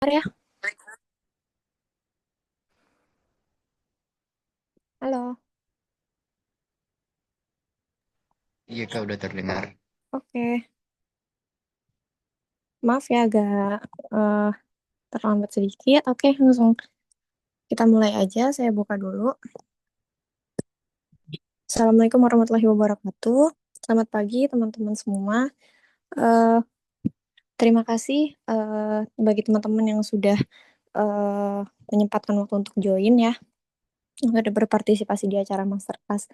ya. Halo. Iya Kak, udah terdengar. Oke. Maaf ya agak eh, terlambat sedikit. Oke, langsung kita mulai aja. Saya buka dulu. Assalamualaikum warahmatullahi wabarakatuh. Selamat pagi teman-teman semua. Eh, Terima kasih bagi teman-teman yang sudah eh, menyempatkan waktu untuk join ya. Yang sudah berpartisipasi di acara masterclass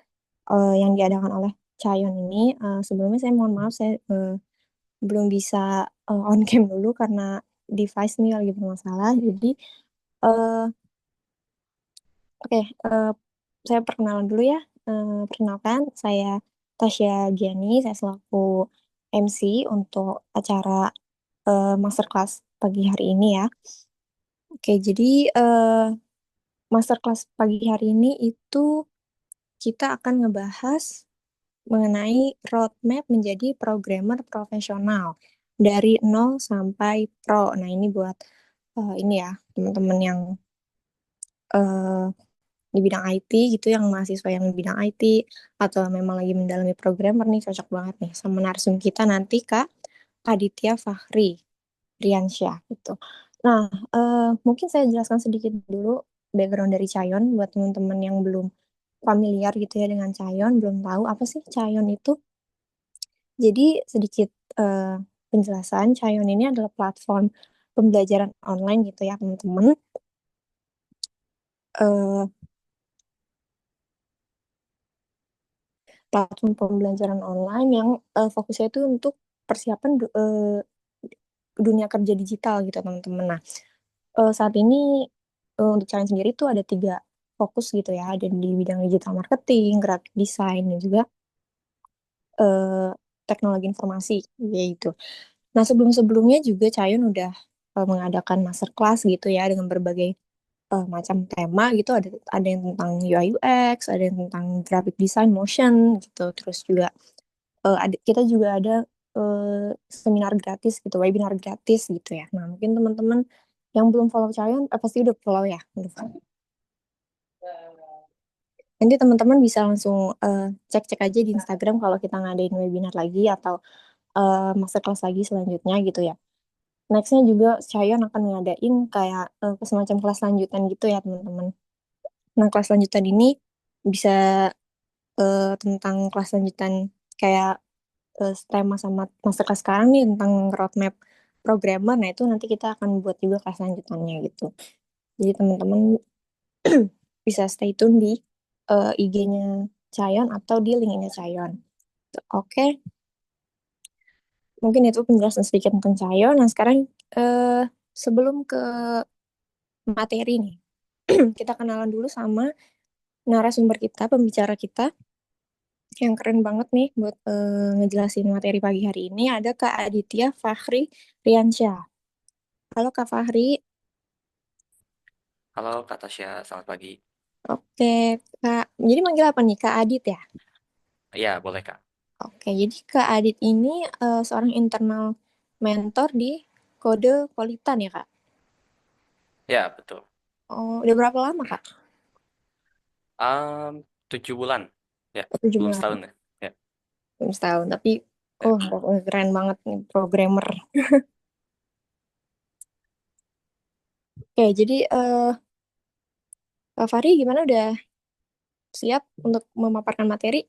yang diadakan oleh Cayon ini. Sebelumnya saya mohon maaf saya belum bisa on cam dulu karena device ini lagi bermasalah. Jadi eh, oke, saya perkenalan dulu ya. Perkenalkan, saya Tasya Giani. Saya selaku MC untuk acara masterclass pagi hari ini ya. Oke, jadi masterclass pagi hari ini itu kita akan ngebahas mengenai roadmap menjadi programmer profesional dari nol sampai pro. Nah, ini buat ini ya, teman-teman yang eh, di bidang IT gitu, yang mahasiswa yang di bidang IT atau memang lagi mendalami programmer nih, cocok banget nih sama narsum kita nanti Kak Aditya Fahri Riansyah gitu. Nah, mungkin saya jelaskan sedikit dulu background dari Cayon buat teman-teman yang belum familiar gitu ya dengan Cayon, belum tahu apa sih Cayon itu. Jadi sedikit eh, penjelasan, Cayon ini adalah platform pembelajaran online gitu ya teman-teman. Eh, Platform pembelajaran online yang fokusnya itu untuk persiapan dunia kerja digital gitu teman-teman. Nah, saat ini untuk Cayon sendiri tuh ada tiga fokus gitu ya, ada di bidang digital marketing, graphic design, dan juga eh, teknologi informasi yaitu. Nah, sebelum-sebelumnya juga Cayon udah mengadakan masterclass gitu ya dengan berbagai macam tema gitu, ada yang tentang UI UX, ada yang tentang graphic design, motion gitu, terus juga kita juga ada seminar gratis gitu, webinar gratis gitu ya. Nah, mungkin teman-teman yang belum follow Cayon, pasti udah follow ya. Udah follow. Nanti teman-teman bisa langsung cek-cek aja di Instagram kalau kita ngadain webinar lagi atau masterclass lagi selanjutnya gitu ya. Nextnya juga Cayon akan ngadain kayak semacam kelas lanjutan gitu ya teman-teman. Nah, kelas lanjutan ini bisa tentang kelas lanjutan kayak tema sama masterclass sekarang nih tentang roadmap programmer. Nah, itu nanti kita akan buat juga kelas lanjutannya gitu. Jadi teman-teman bisa stay tune di IG-nya Cayon atau di link-nya Cayon. Oke, mungkin itu penjelasan sedikit tentang Cayon. Nah, sekarang eh, sebelum ke materi nih, kita kenalan dulu sama narasumber kita, pembicara kita yang keren banget nih buat ngejelasin materi pagi hari ini. Ada Kak Aditya Fahri Riansyah. Halo Kak Fahri. Halo Kak Tasya, selamat pagi. Oke, Kak. Jadi manggil apa nih? Kak Adit ya? Iya, boleh Kak. Oke, jadi Kak Adit ini seorang internal mentor di Kode Politan ya, Kak? Ya, betul. Oh, udah berapa lama, Kak? Um, 7 bulan. Ya, Oh, 7 belum bulan. setahun ya. Ya, Belum setahun, tapi ya. keren banget nih programmer. Oke, jadi Kak Fahri gimana udah siap untuk memaparkan materi?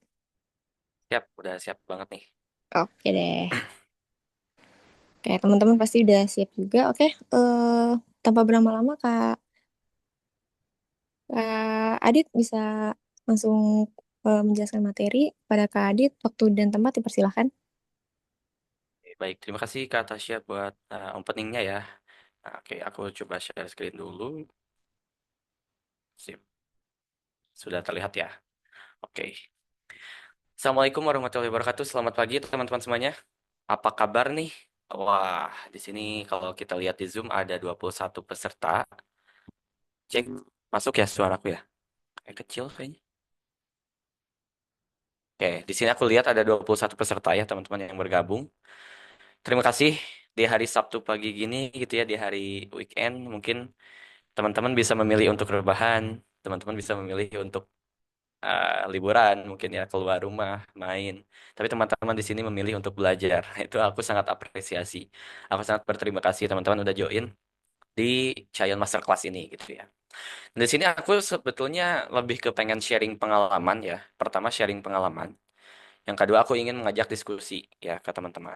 Siap, udah siap banget nih. Oke deh. Oke, teman-teman pasti udah siap juga. Oke, tanpa berlama-lama, Kak Adit bisa langsung menjelaskan materi pada Kak Adit. Waktu dan tempat dipersilahkan. Baik, terima kasih Kak Tasya buat openingnya ya. Nah, oke, aku coba share screen dulu. Sip, sudah terlihat ya. Oke. Assalamualaikum warahmatullahi wabarakatuh. Selamat pagi teman-teman semuanya. Apa kabar nih? Wah, di sini kalau kita lihat di Zoom ada 21 peserta. Cek, masuk ya suaraku ya? Kayak kecil kayaknya. Oke, di sini aku lihat ada 21 peserta ya teman-teman yang bergabung. Terima kasih di hari Sabtu pagi gini gitu ya, di hari weekend mungkin teman-teman bisa memilih untuk rebahan, teman-teman bisa memilih untuk liburan, mungkin ya keluar rumah, main. Tapi teman-teman di sini memilih untuk belajar. Itu aku sangat apresiasi. Aku sangat berterima kasih teman-teman udah join di Child Masterclass ini gitu ya. Di sini aku sebetulnya lebih ke pengen sharing pengalaman ya. Pertama sharing pengalaman. Yang kedua aku ingin mengajak diskusi ya ke teman-teman.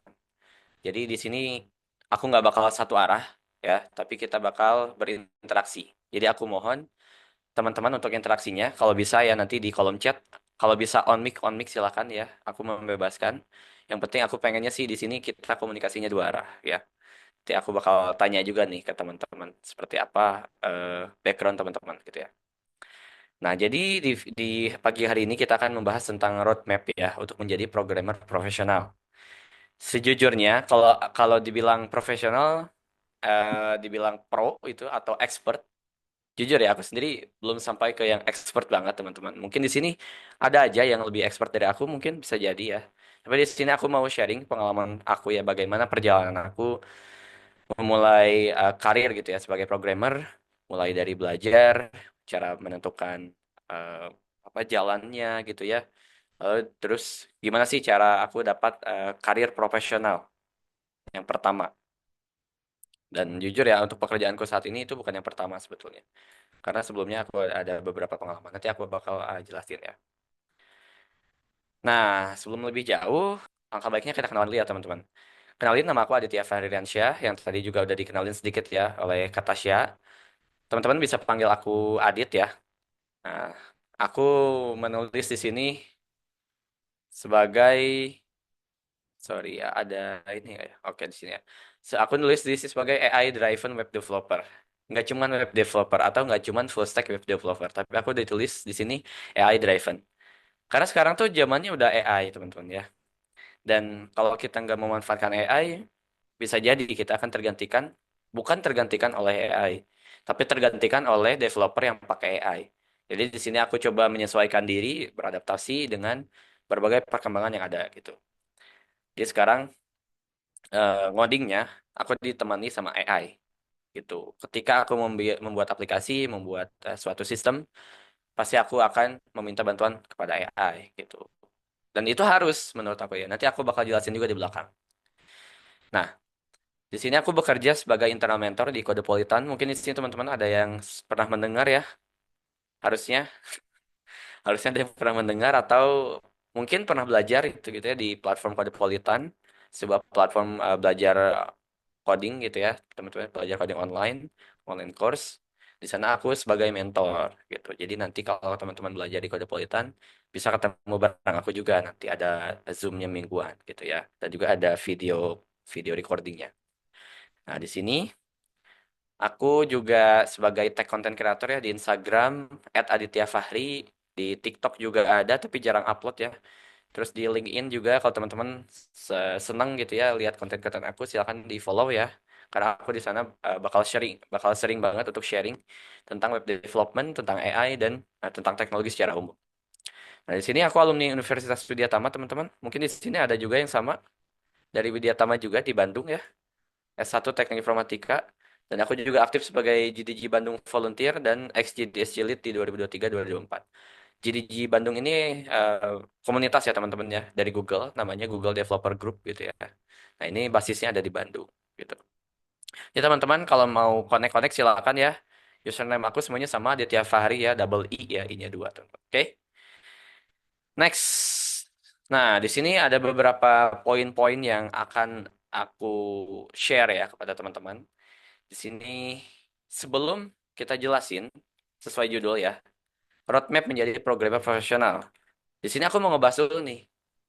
Jadi di sini aku nggak bakal satu arah ya, tapi kita bakal berinteraksi. Jadi aku mohon teman-teman untuk interaksinya, kalau bisa ya nanti di kolom chat, kalau bisa on mic silakan ya, aku membebaskan. Yang penting aku pengennya sih di sini kita komunikasinya dua arah ya. Nanti aku bakal tanya juga nih ke teman-teman seperti apa background teman-teman gitu ya. Nah, jadi di pagi hari ini kita akan membahas tentang roadmap ya untuk menjadi programmer profesional. Sejujurnya, kalau kalau dibilang profesional, dibilang pro itu atau expert, jujur ya aku sendiri belum sampai ke yang expert banget teman-teman. Mungkin di sini ada aja yang lebih expert dari aku, mungkin bisa jadi ya. Tapi di sini aku mau sharing pengalaman aku ya, bagaimana perjalanan aku memulai karir gitu ya sebagai programmer, mulai dari belajar, cara menentukan eh, apa jalannya gitu ya. Terus gimana sih cara aku dapat karir profesional yang pertama. Dan jujur ya untuk pekerjaanku saat ini itu bukan yang pertama sebetulnya. Karena sebelumnya aku ada beberapa pengalaman. Nanti aku bakal jelasin ya. Nah, sebelum lebih jauh, angka baiknya kita kenalan dulu ya teman-teman. Kenalin, nama aku Aditya Fahriansyah, yang tadi juga udah dikenalin sedikit ya oleh Kak Tasya. Teman-teman bisa panggil aku Adit ya. Nah, aku menulis di sini sebagai, sorry ya, ada ini nggak ya. Oke, di sini ya. Aku nulis di sini sebagai AI Driven Web Developer. Nggak cuman web developer atau nggak cuman full stack web developer, tapi aku ditulis di sini AI Driven. Karena sekarang tuh zamannya udah AI, teman-teman ya. Dan kalau kita nggak memanfaatkan AI, bisa jadi kita akan tergantikan, bukan tergantikan oleh AI, tapi tergantikan oleh developer yang pakai AI. Jadi di sini aku coba menyesuaikan diri, beradaptasi dengan berbagai perkembangan yang ada gitu. Jadi sekarang ngodingnya aku ditemani sama AI gitu. Ketika aku membuat aplikasi, membuat suatu sistem, pasti aku akan meminta bantuan kepada AI gitu. Dan itu harus menurut aku ya. Nanti aku bakal jelasin juga di belakang. Nah, di sini aku bekerja sebagai internal mentor di Codepolitan. Mungkin di sini teman-teman ada yang pernah mendengar ya. Harusnya, harusnya ada yang pernah mendengar atau mungkin pernah belajar itu gitu ya di platform Codepolitan, sebuah platform belajar coding gitu ya, teman-teman belajar coding online, online course. Di sana aku sebagai mentor gitu. Jadi nanti kalau teman-teman belajar di Codepolitan, bisa ketemu bareng aku juga nanti ada Zoom-nya mingguan gitu ya. Dan juga ada video video recordingnya. Nah, di sini aku juga sebagai tech content creator ya di Instagram @aditya_fahri, di TikTok juga ada tapi jarang upload ya. Terus di LinkedIn juga kalau teman-teman seneng gitu ya lihat konten-konten aku silakan di follow ya. Karena aku di sana bakal sering banget untuk sharing tentang web development, tentang AI dan tentang teknologi secara umum. Nah, di sini aku alumni Universitas Widyatama, teman-teman. Mungkin di sini ada juga yang sama dari Widyatama juga di Bandung ya. S1 Teknik Informatika. Dan aku juga aktif sebagai GDG Bandung Volunteer dan ex-GDSC Lead di 2023-2024. GDG Bandung ini komunitas ya teman-teman ya dari Google, namanya Google Developer Group gitu ya. Nah ini basisnya ada di Bandung gitu. Ya teman-teman kalau mau connect-connect silakan ya. Username aku semuanya sama Aditya Fahri ya, double I ya, I-nya dua teman-teman. Oke, next. Nah di sini ada beberapa poin-poin yang akan aku share ya kepada teman-teman. Di sini sebelum kita jelasin sesuai judul ya, roadmap menjadi programmer profesional. Di sini aku mau ngebahas dulu nih,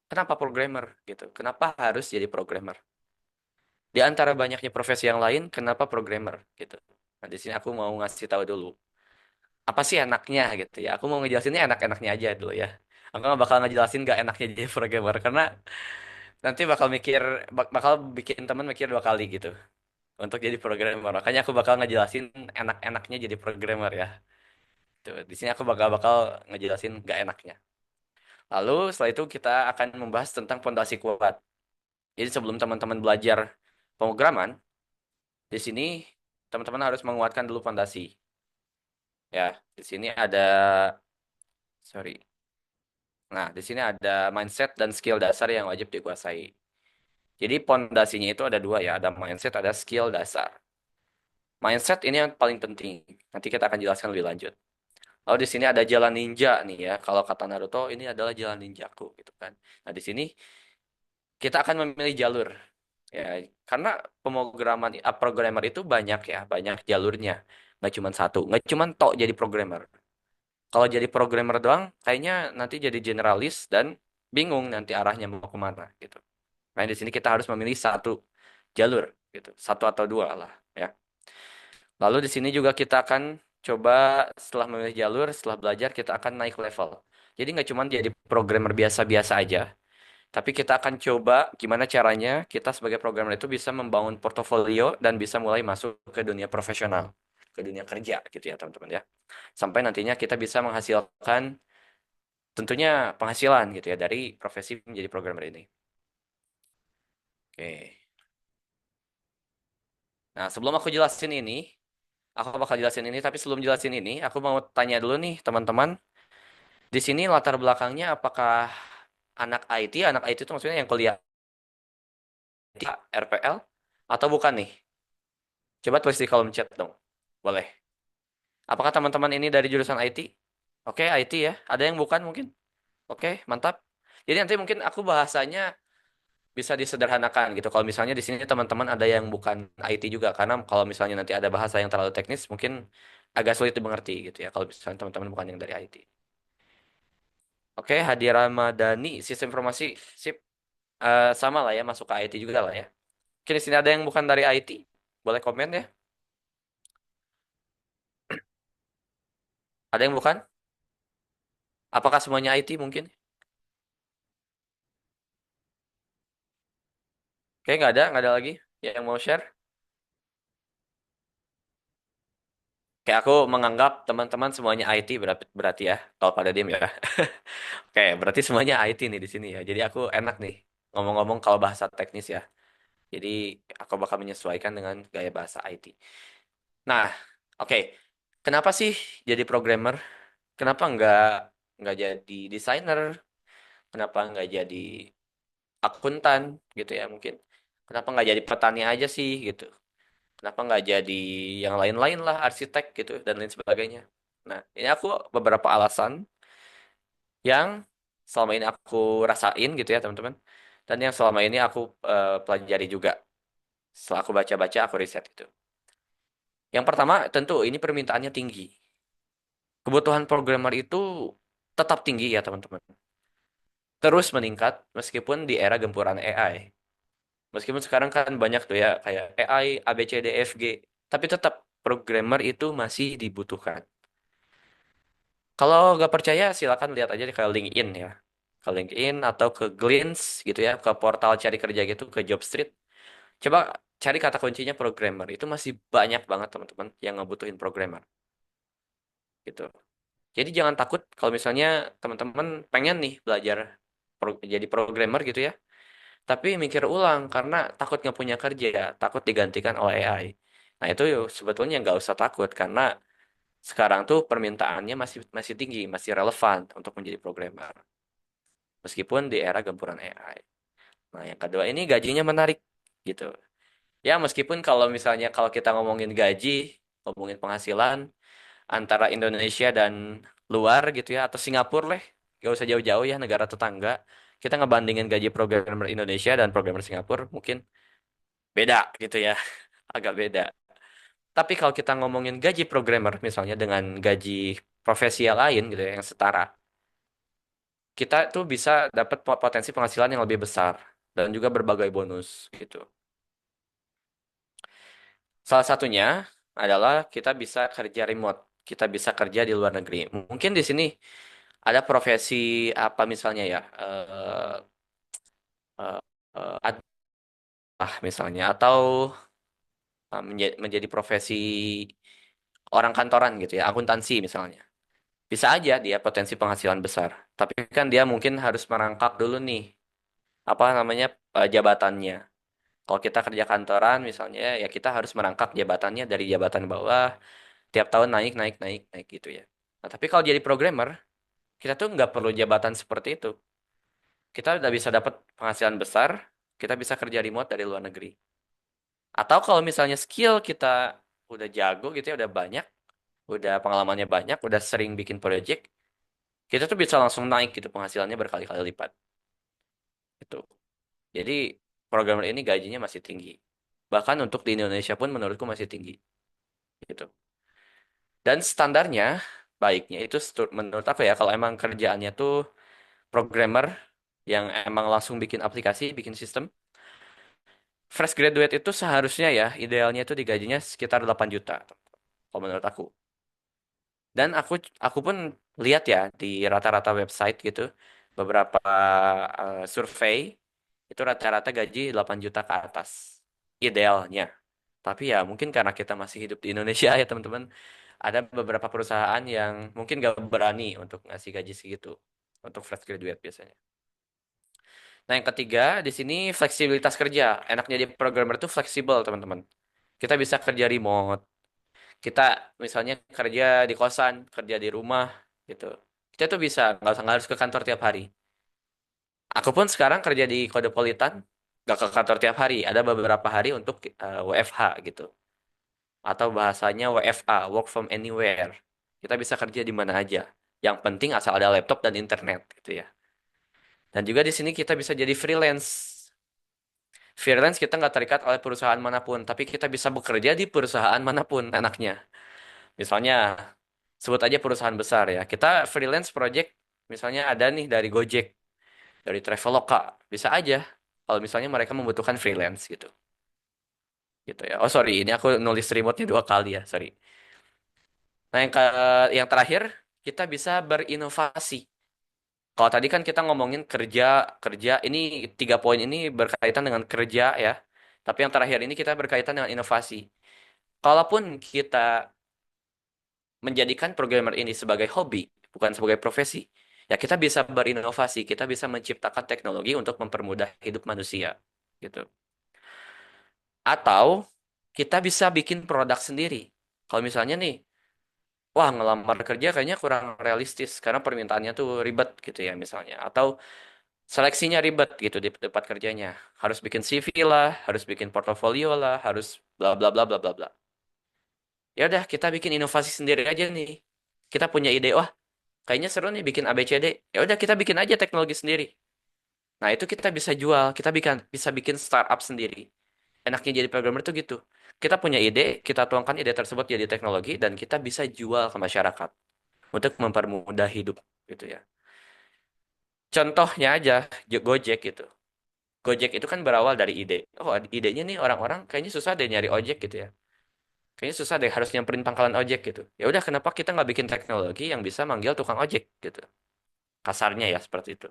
kenapa programmer gitu? Kenapa harus jadi programmer? Di antara banyaknya profesi yang lain, kenapa programmer gitu? Nah, di sini aku mau ngasih tahu dulu, apa sih enaknya gitu ya? Aku mau ngejelasinnya enak-enaknya aja dulu ya. Aku nggak bakal ngejelasin nggak enaknya jadi programmer karena nanti bakal bakal bikin temen mikir dua kali gitu untuk jadi programmer. Makanya aku bakal ngejelasin enak-enaknya jadi programmer ya. Tuh, di sini aku bakal bakal ngejelasin nggak enaknya. Lalu setelah itu kita akan membahas tentang fondasi kuat. Jadi sebelum teman-teman belajar Pemrograman di sini teman-teman harus menguatkan dulu fondasi. Ya, di sini ada sorry. Nah, di sini ada mindset dan skill dasar yang wajib dikuasai. Jadi pondasinya itu ada dua ya, ada mindset, ada skill dasar. Mindset ini yang paling penting. Nanti kita akan jelaskan lebih lanjut. Lalu di sini ada jalan ninja nih ya. Kalau kata Naruto, ini adalah jalan ninjaku gitu kan. Nah, di sini kita akan memilih jalur ya, karena programmer itu banyak ya, banyak jalurnya. Nggak cuma satu, nggak cuma tok jadi programmer. Kalau jadi programmer doang, kayaknya nanti jadi generalis dan bingung nanti arahnya mau kemana gitu. Nah, di sini kita harus memilih satu jalur gitu, satu atau dua lah ya. Lalu di sini juga kita akan coba setelah memilih jalur, setelah belajar kita akan naik level. Jadi nggak cuma jadi programmer biasa-biasa aja, tapi kita akan coba gimana caranya kita sebagai programmer itu bisa membangun portofolio dan bisa mulai masuk ke dunia profesional, ke dunia kerja gitu ya teman-teman ya. Sampai nantinya kita bisa menghasilkan tentunya penghasilan gitu ya dari profesi menjadi programmer ini. Oke. Nah, sebelum aku jelasin ini, aku bakal jelasin ini, tapi sebelum jelasin ini, aku mau tanya dulu nih teman-teman, di sini latar belakangnya apakah anak IT itu maksudnya yang kuliah di RPL atau bukan nih? Coba tulis di kolom chat dong. Boleh. Apakah teman-teman ini dari jurusan IT? Oke, IT ya. Ada yang bukan mungkin? Oke, mantap. Jadi nanti mungkin aku bahasanya bisa disederhanakan gitu. Kalau misalnya di sini teman-teman ada yang bukan IT juga, karena kalau misalnya nanti ada bahasa yang terlalu teknis, mungkin agak sulit dimengerti gitu ya. Kalau misalnya teman-teman bukan yang dari IT. Oke, Hadi Ramadhani, sistem informasi, sip. Sama lah ya, masuk ke IT juga lah ya. Mungkin di sini ada yang bukan dari IT, boleh komen ya. Ada yang bukan? Apakah semuanya IT mungkin? Oke, nggak ada lagi yang mau share. Kayak aku menganggap teman-teman semuanya IT berarti ya, kalau pada diem ya. Oke, berarti semuanya IT nih di sini ya. Jadi aku enak nih ngomong-ngomong kalau bahasa teknis ya. Jadi aku bakal menyesuaikan dengan gaya bahasa IT. Nah, oke. Kenapa sih jadi programmer? Kenapa nggak jadi desainer? Kenapa nggak jadi akuntan gitu ya mungkin? Kenapa nggak jadi petani aja sih gitu? Kenapa nggak jadi yang lain-lain lah, arsitek gitu dan lain sebagainya. Nah, ini aku beberapa alasan yang selama ini aku rasain gitu ya teman-teman. Dan yang selama ini aku pelajari juga. Setelah aku baca-baca, aku riset gitu. Yang pertama, tentu ini permintaannya tinggi. Kebutuhan programmer itu tetap tinggi ya teman-teman. Terus meningkat meskipun di era gempuran AI. Meskipun sekarang kan banyak tuh ya kayak AI, ABCDFG. Tapi tetap programmer itu masih dibutuhkan. Kalau nggak percaya, silakan lihat aja ke LinkedIn ya. Ke LinkedIn atau ke Glints gitu ya, ke portal cari kerja gitu, ke Jobstreet. Coba cari kata kuncinya programmer. Itu masih banyak banget teman-teman yang ngebutuhin programmer gitu. Jadi jangan takut kalau misalnya teman-teman pengen nih belajar jadi programmer gitu ya. Tapi mikir ulang karena takut nggak punya kerja, takut digantikan oleh AI. Nah itu yuk, sebetulnya nggak usah takut karena sekarang tuh permintaannya masih masih tinggi, masih relevan untuk menjadi programmer. Meskipun di era gempuran AI. Nah, yang kedua ini gajinya menarik gitu. Ya, meskipun kalau misalnya kalau kita ngomongin gaji, ngomongin penghasilan antara Indonesia dan luar gitu ya, atau Singapura lah, gak usah jauh-jauh ya negara tetangga. Kita ngebandingin gaji programmer Indonesia dan programmer Singapura mungkin beda gitu ya, agak beda. Tapi kalau kita ngomongin gaji programmer misalnya dengan gaji profesi yang lain gitu ya, yang setara, kita tuh bisa dapat potensi penghasilan yang lebih besar dan juga berbagai bonus gitu. Salah satunya adalah kita bisa kerja remote, kita bisa kerja di luar negeri. Mungkin di sini ada profesi apa misalnya ya, eh, misalnya atau menjadi profesi orang kantoran gitu ya, akuntansi misalnya. Bisa aja dia potensi penghasilan besar, tapi kan dia mungkin harus merangkak dulu nih, apa namanya jabatannya. Kalau kita kerja kantoran misalnya, ya kita harus merangkap jabatannya dari jabatan bawah, tiap tahun naik, naik, naik, naik gitu ya. Nah, tapi kalau jadi programmer, kita tuh nggak perlu jabatan seperti itu. Kita udah bisa dapat penghasilan besar, kita bisa kerja remote dari luar negeri. Atau kalau misalnya skill kita udah jago gitu ya, udah banyak, udah pengalamannya banyak, udah sering bikin project, kita tuh bisa langsung naik gitu penghasilannya berkali-kali lipat. Gitu. Jadi programmer ini gajinya masih tinggi. Bahkan untuk di Indonesia pun menurutku masih tinggi. Gitu. Dan standarnya, baiknya itu menurut aku ya, kalau emang kerjaannya tuh programmer yang emang langsung bikin aplikasi, bikin sistem, fresh graduate itu seharusnya ya, idealnya itu digajinya sekitar 8 juta. Kalau menurut aku. Dan aku pun lihat ya di rata-rata website gitu, beberapa survei itu rata-rata gaji 8 juta ke atas. Idealnya. Tapi ya mungkin karena kita masih hidup di Indonesia ya teman-teman, ada beberapa perusahaan yang mungkin gak berani untuk ngasih gaji segitu untuk fresh graduate biasanya. Nah yang ketiga di sini fleksibilitas kerja. Enaknya di programmer itu fleksibel teman-teman. Kita bisa kerja remote. Kita misalnya kerja di kosan, kerja di rumah gitu. Kita tuh bisa nggak harus ke kantor tiap hari. Aku pun sekarang kerja di Kodepolitan, nggak ke kantor tiap hari. Ada beberapa hari untuk WFH gitu. Atau bahasanya WFA, Work from Anywhere. Kita bisa kerja di mana aja. Yang penting asal ada laptop dan internet gitu ya. Dan juga di sini kita bisa jadi freelance. Freelance kita nggak terikat oleh perusahaan manapun, tapi kita bisa bekerja di perusahaan manapun enaknya. Misalnya, sebut aja perusahaan besar ya. Kita freelance project, misalnya ada nih dari Gojek, dari Traveloka, bisa aja. Kalau misalnya mereka membutuhkan freelance gitu. Gitu ya. Oh sorry, ini aku nulis remote-nya 2 kali ya, sorry. Nah yang terakhir, kita bisa berinovasi. Kalau tadi kan kita ngomongin kerja, kerja, ini 3 poin ini berkaitan dengan kerja ya. Tapi yang terakhir ini kita berkaitan dengan inovasi. Kalaupun kita menjadikan programmer ini sebagai hobi, bukan sebagai profesi, ya kita bisa berinovasi, kita bisa menciptakan teknologi untuk mempermudah hidup manusia, gitu. Atau kita bisa bikin produk sendiri. Kalau misalnya nih, wah ngelamar kerja kayaknya kurang realistis karena permintaannya tuh ribet gitu ya misalnya. Atau seleksinya ribet gitu di tempat kerjanya. Harus bikin CV lah, harus bikin portofolio lah, harus bla bla bla bla bla bla. Ya udah kita bikin inovasi sendiri aja nih. Kita punya ide, wah kayaknya seru nih bikin ABCD. Ya udah kita bikin aja teknologi sendiri. Nah, itu kita bisa jual, kita bisa bikin startup sendiri. Enaknya jadi programmer tuh gitu. Kita punya ide, kita tuangkan ide tersebut jadi teknologi dan kita bisa jual ke masyarakat untuk mempermudah hidup gitu ya. Contohnya aja Gojek gitu. Gojek itu kan berawal dari ide. Oh, idenya nih orang-orang kayaknya susah deh nyari ojek gitu ya. Kayaknya susah deh harus nyamperin pangkalan ojek gitu. Ya udah kenapa kita nggak bikin teknologi yang bisa manggil tukang ojek gitu. Kasarnya ya seperti itu.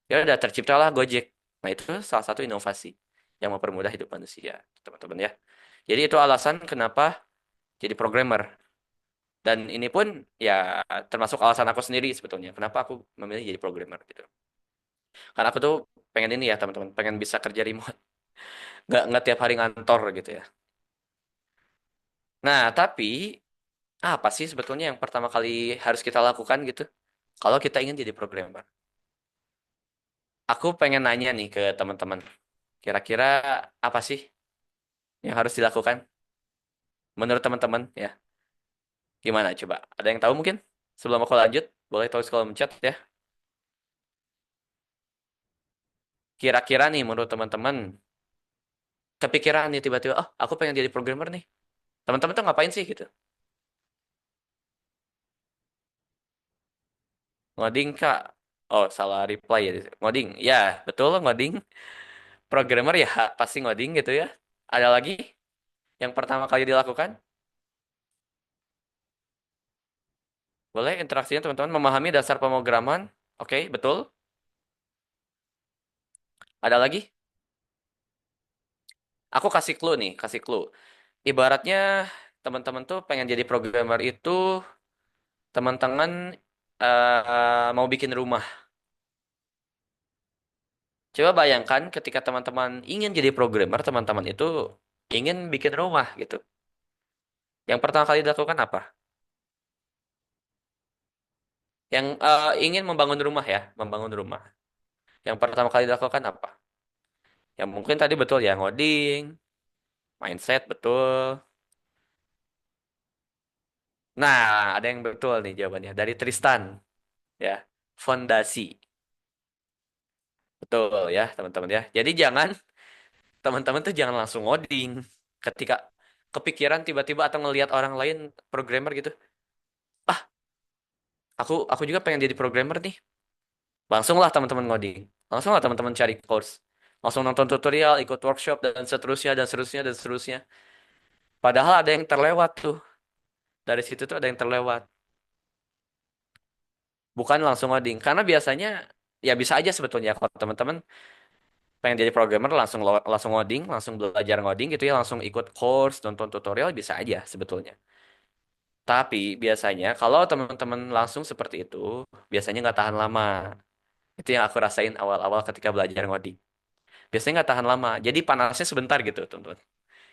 Ya udah terciptalah Gojek. Nah, itu salah satu inovasi yang mempermudah hidup manusia, teman-teman ya. Jadi itu alasan kenapa jadi programmer. Dan ini pun ya termasuk alasan aku sendiri sebetulnya. Kenapa aku memilih jadi programmer gitu. Karena aku tuh pengen ini ya teman-teman, pengen bisa kerja remote. Nggak tiap hari ngantor gitu ya. Nah, tapi apa sih sebetulnya yang pertama kali harus kita lakukan gitu? Kalau kita ingin jadi programmer. Aku pengen nanya nih ke teman-teman. Kira-kira apa sih yang harus dilakukan menurut teman-teman ya? Gimana coba? Ada yang tahu mungkin? Sebelum aku lanjut, boleh tulis kolom chat ya. Kira-kira nih menurut teman-teman, kepikiran nih tiba-tiba, oh aku pengen jadi programmer nih. Teman-teman tuh ngapain sih gitu? Ngoding Kak. Oh salah reply ya. Ngoding. Ya betul ngoding. Programmer ya pasti ngoding gitu ya. Ada lagi yang pertama kali dilakukan? Boleh interaksinya teman-teman memahami dasar pemrograman. Oke, betul. Ada lagi? Aku kasih clue nih, kasih clue. Ibaratnya teman-teman tuh pengen jadi programmer itu teman-teman mau bikin rumah. Coba bayangkan ketika teman-teman ingin jadi programmer, teman-teman itu ingin bikin rumah gitu. Yang pertama kali dilakukan apa? Yang ingin membangun rumah ya, membangun rumah. Yang pertama kali dilakukan apa? Yang mungkin tadi betul ya, ngoding, mindset betul. Nah, ada yang betul nih jawabannya dari Tristan ya. Fondasi. Betul ya, teman-teman ya. Jadi jangan teman-teman tuh jangan langsung ngoding ketika kepikiran tiba-tiba atau ngelihat orang lain programmer gitu. Ah, aku juga pengen jadi programmer nih. Langsunglah teman-teman ngoding. Langsunglah teman-teman cari course. Langsung nonton tutorial, ikut workshop dan seterusnya dan seterusnya dan seterusnya. Padahal ada yang terlewat tuh. Dari situ tuh ada yang terlewat. Bukan langsung ngoding. Karena biasanya ya bisa aja sebetulnya kalau teman-teman pengen jadi programmer langsung langsung ngoding, langsung belajar ngoding gitu ya, langsung ikut course, nonton tutorial bisa aja sebetulnya. Tapi biasanya kalau teman-teman langsung seperti itu, biasanya nggak tahan lama. Itu yang aku rasain awal-awal ketika belajar ngoding. Biasanya nggak tahan lama. Jadi panasnya sebentar gitu, teman-teman.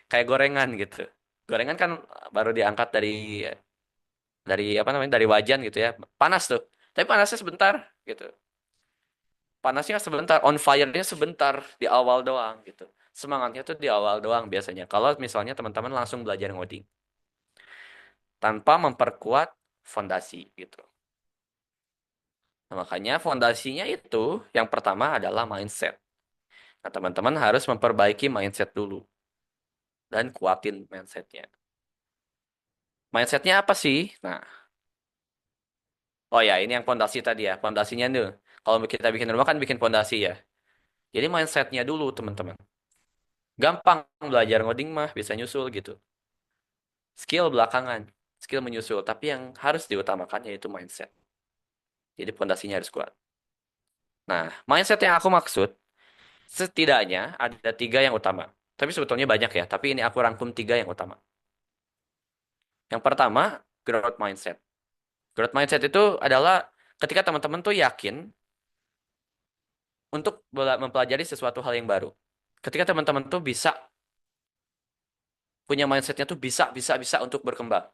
Kayak gorengan gitu. Gorengan kan baru diangkat dari apa namanya dari wajan gitu ya. Panas tuh. Tapi panasnya sebentar gitu. Panasnya sebentar, on fire-nya sebentar di awal doang gitu. Semangatnya tuh di awal doang biasanya. Kalau misalnya teman-teman langsung belajar ngoding tanpa memperkuat fondasi gitu. Nah, makanya fondasinya itu yang pertama adalah mindset. Nah, teman-teman harus memperbaiki mindset dulu dan kuatin mindsetnya. Mindsetnya apa sih? Nah, oh ya ini yang fondasi tadi ya. Fondasinya nih. Kalau kita bikin rumah kan bikin fondasi ya. Jadi mindsetnya dulu teman-teman. Gampang belajar ngoding mah bisa nyusul gitu. Skill belakangan, skill menyusul. Tapi yang harus diutamakan yaitu mindset. Jadi fondasinya harus kuat. Nah, mindset yang aku maksud, setidaknya ada tiga yang utama. Tapi sebetulnya banyak ya. Tapi ini aku rangkum tiga yang utama. Yang pertama, growth mindset. Growth mindset itu adalah ketika teman-teman tuh yakin untuk mempelajari sesuatu hal yang baru. Ketika teman-teman tuh bisa punya mindsetnya tuh bisa untuk berkembang.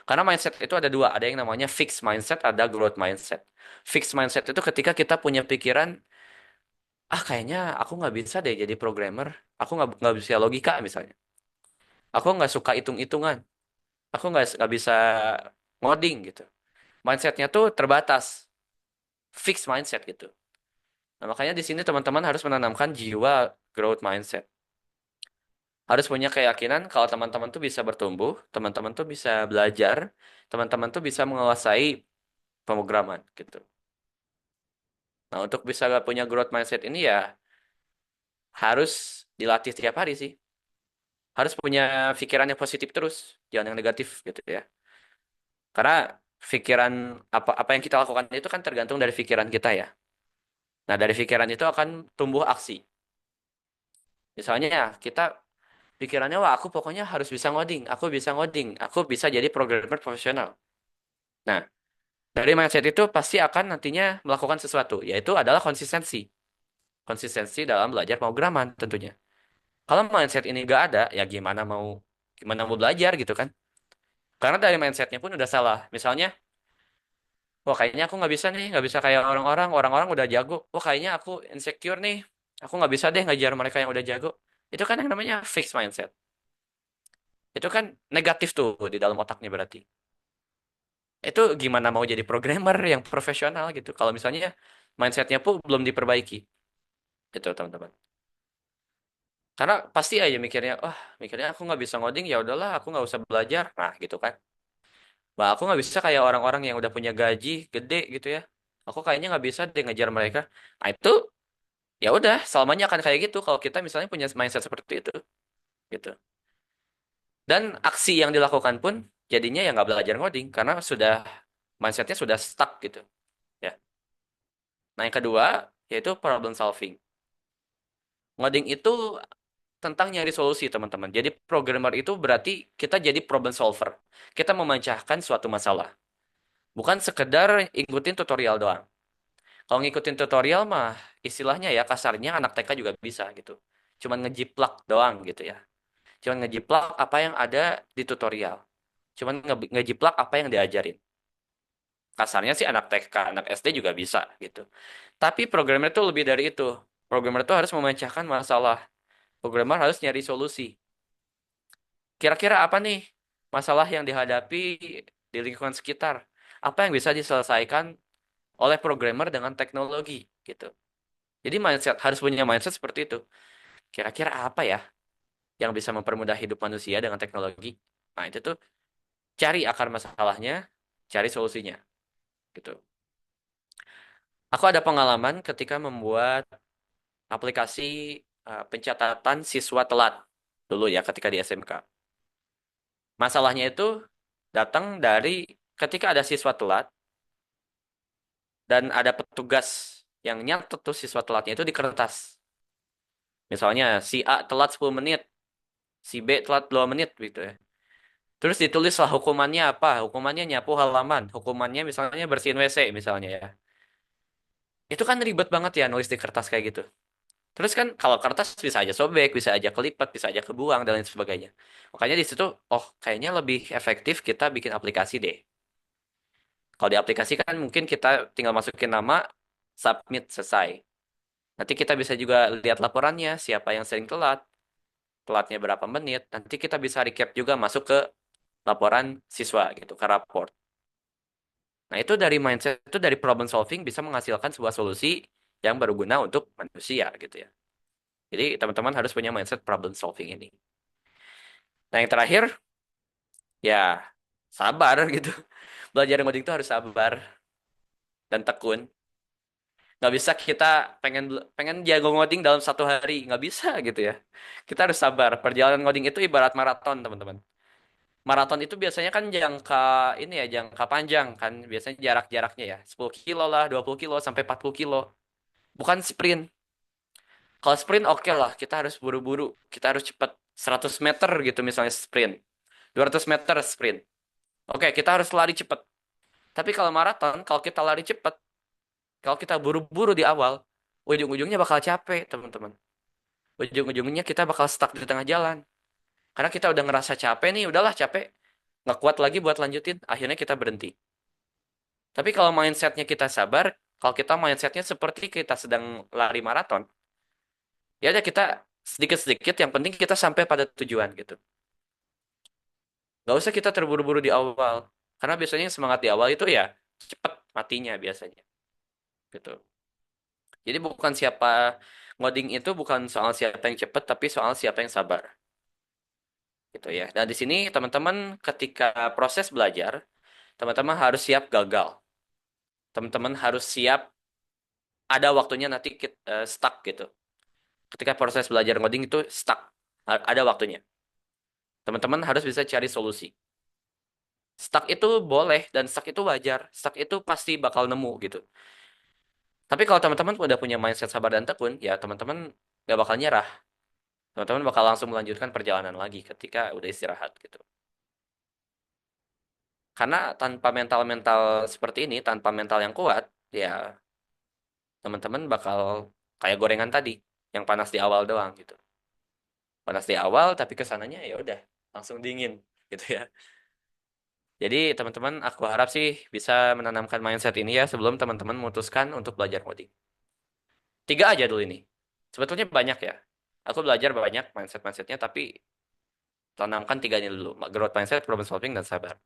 Karena mindset itu ada dua, ada yang namanya fixed mindset, ada growth mindset. Fixed mindset itu ketika kita punya pikiran, kayaknya aku nggak bisa deh jadi programmer, aku nggak bisa logika misalnya, aku nggak suka hitung-hitungan, aku nggak bisa ngoding gitu. Mindsetnya tuh terbatas, fixed mindset gitu. Nah, makanya di sini teman-teman harus menanamkan jiwa growth mindset. Harus punya keyakinan kalau teman-teman tuh bisa bertumbuh, teman-teman tuh bisa belajar, teman-teman tuh bisa menguasai pemrograman gitu. Nah, untuk bisa punya growth mindset ini ya harus dilatih tiap hari sih. Harus punya pikiran yang positif terus, jangan yang negatif gitu ya. Karena pikiran apa apa yang kita lakukan itu kan tergantung dari pikiran kita ya. Nah, dari pikiran itu akan tumbuh aksi. Misalnya ya, kita pikirannya wah aku pokoknya harus bisa ngoding, aku bisa jadi programmer profesional. Nah, dari mindset itu pasti akan nantinya melakukan sesuatu, yaitu adalah konsistensi. Konsistensi dalam belajar pemrograman tentunya. Kalau mindset ini nggak ada, ya gimana mau belajar gitu kan? Karena dari mindsetnya pun udah salah. Misalnya, wah kayaknya aku nggak bisa nih, nggak bisa kayak orang-orang, orang-orang udah jago. Wah kayaknya aku insecure nih, aku nggak bisa deh ngajar mereka yang udah jago. Itu kan yang namanya fixed mindset. Itu kan negatif tuh di dalam otaknya berarti. Itu gimana mau jadi programmer yang profesional gitu? Kalau misalnya mindsetnya pun belum diperbaiki, gitu teman-teman. Karena pasti aja mikirnya aku nggak bisa ngoding, ya udahlah, aku nggak usah belajar. Nah, gitu kan. Wah, aku nggak bisa kayak orang-orang yang udah punya gaji gede gitu ya. Aku kayaknya nggak bisa deh ngejar mereka. Nah, itu ya udah, selamanya akan kayak gitu kalau kita misalnya punya mindset seperti itu, gitu. Dan aksi yang dilakukan pun jadinya ya nggak belajar ngoding karena sudah mindsetnya sudah stuck gitu, ya. Nah, yang kedua yaitu problem solving. Ngoding itu tentang nyari solusi, teman-teman. Jadi programmer itu berarti kita jadi problem solver. Kita memecahkan suatu masalah. Bukan sekedar ikutin tutorial doang. Kalau ngikutin tutorial mah istilahnya ya kasarnya anak TK juga bisa gitu. Cuman ngejiplak doang gitu ya. Cuman ngejiplak apa yang ada di tutorial. Cuman ngejiplak apa yang diajarin. Kasarnya sih anak TK, anak SD juga bisa gitu. Tapi programmer itu lebih dari itu. Programmer itu harus memecahkan masalah. Programmer harus nyari solusi. Kira-kira apa nih masalah yang dihadapi di lingkungan sekitar? Apa yang bisa diselesaikan oleh programmer dengan teknologi gitu. Jadi mindset harus punya mindset seperti itu. Kira-kira apa ya yang bisa mempermudah hidup manusia dengan teknologi? Nah, itu tuh cari akar masalahnya, cari solusinya gitu. Aku ada pengalaman ketika membuat aplikasi pencatatan siswa telat dulu ya ketika di SMK. Masalahnya itu datang dari ketika ada siswa telat dan ada petugas yang nyatet tuh siswa telatnya itu di kertas. Misalnya si A telat 10 menit, si B telat 2 menit gitu ya. Terus ditulislah hukumannya apa? Hukumannya nyapu halaman, hukumannya misalnya bersihin WC misalnya ya. Itu kan ribet banget ya nulis di kertas kayak gitu. Terus kan kalau kertas bisa aja sobek, bisa aja kelipat, bisa aja kebuang dan lain sebagainya. Makanya di situ, oh kayaknya lebih efektif kita bikin aplikasi deh. Kalau di aplikasi kan mungkin kita tinggal masukin nama, submit, selesai. Nanti kita bisa juga lihat laporannya, siapa yang sering telat, telatnya berapa menit. Nanti kita bisa recap juga masuk ke laporan siswa gitu, ke raport. Nah itu dari mindset, itu dari problem solving bisa menghasilkan sebuah solusi yang berguna untuk manusia gitu ya. Jadi teman-teman harus punya mindset problem solving ini. Nah yang terakhir, ya sabar gitu. Belajar ngoding itu harus sabar dan tekun. Nggak bisa kita pengen pengen jago ngoding dalam 1 hari, nggak bisa gitu ya. Kita harus sabar. Perjalanan ngoding itu ibarat maraton teman-teman. Maraton itu biasanya kan jangka ini ya, jangka panjang kan. Biasanya jarak-jaraknya ya 10 kilo lah, 20 kilo sampai 40 kilo. Bukan sprint. Kalau sprint oke lah, kita harus buru-buru. Kita harus cepat 100 meter gitu misalnya sprint. 200 meter sprint. Oke, kita harus lari cepat. Tapi kalau maraton, kalau kita lari cepat, kalau kita buru-buru di awal, ujung-ujungnya bakal capek, teman-teman. Ujung-ujungnya kita bakal stuck di tengah jalan. Karena kita udah ngerasa capek nih, udahlah capek. Nggak kuat lagi buat lanjutin, akhirnya kita berhenti. Tapi kalau mindsetnya kita sabar, kalau kita mindsetnya seperti kita sedang lari maraton, ya udah kita sedikit-sedikit, yang penting kita sampai pada tujuan gitu. Nggak usah kita terburu-buru di awal. Karena biasanya yang semangat di awal itu ya cepet matinya biasanya. Gitu. Jadi bukan siapa ngoding itu bukan soal siapa yang cepet, tapi soal siapa yang sabar. Gitu ya. Dan di sini teman-teman ketika proses belajar, teman-teman harus siap gagal. Teman-teman harus siap ada waktunya nanti stuck gitu. Ketika proses belajar ngoding itu stuck, ada waktunya. Teman-teman harus bisa cari solusi. Stuck itu boleh dan stuck itu wajar. Stuck itu pasti bakal nemu gitu. Tapi kalau teman-teman udah punya mindset sabar dan tekun, ya teman-teman gak bakal nyerah. Teman-teman bakal langsung melanjutkan perjalanan lagi ketika udah istirahat gitu. Karena tanpa mental-mental seperti ini, tanpa mental yang kuat, ya teman-teman bakal kayak gorengan tadi, yang panas di awal doang gitu. Panas di awal, tapi kesananya ya udah langsung dingin gitu ya. Jadi teman-teman, aku harap sih bisa menanamkan mindset ini ya sebelum teman-teman memutuskan untuk belajar coding. 3 aja dulu ini. Sebetulnya banyak ya. Aku belajar banyak mindset-mindsetnya, tapi tanamkan 3 ini dulu. Growth mindset, problem solving, dan sabar.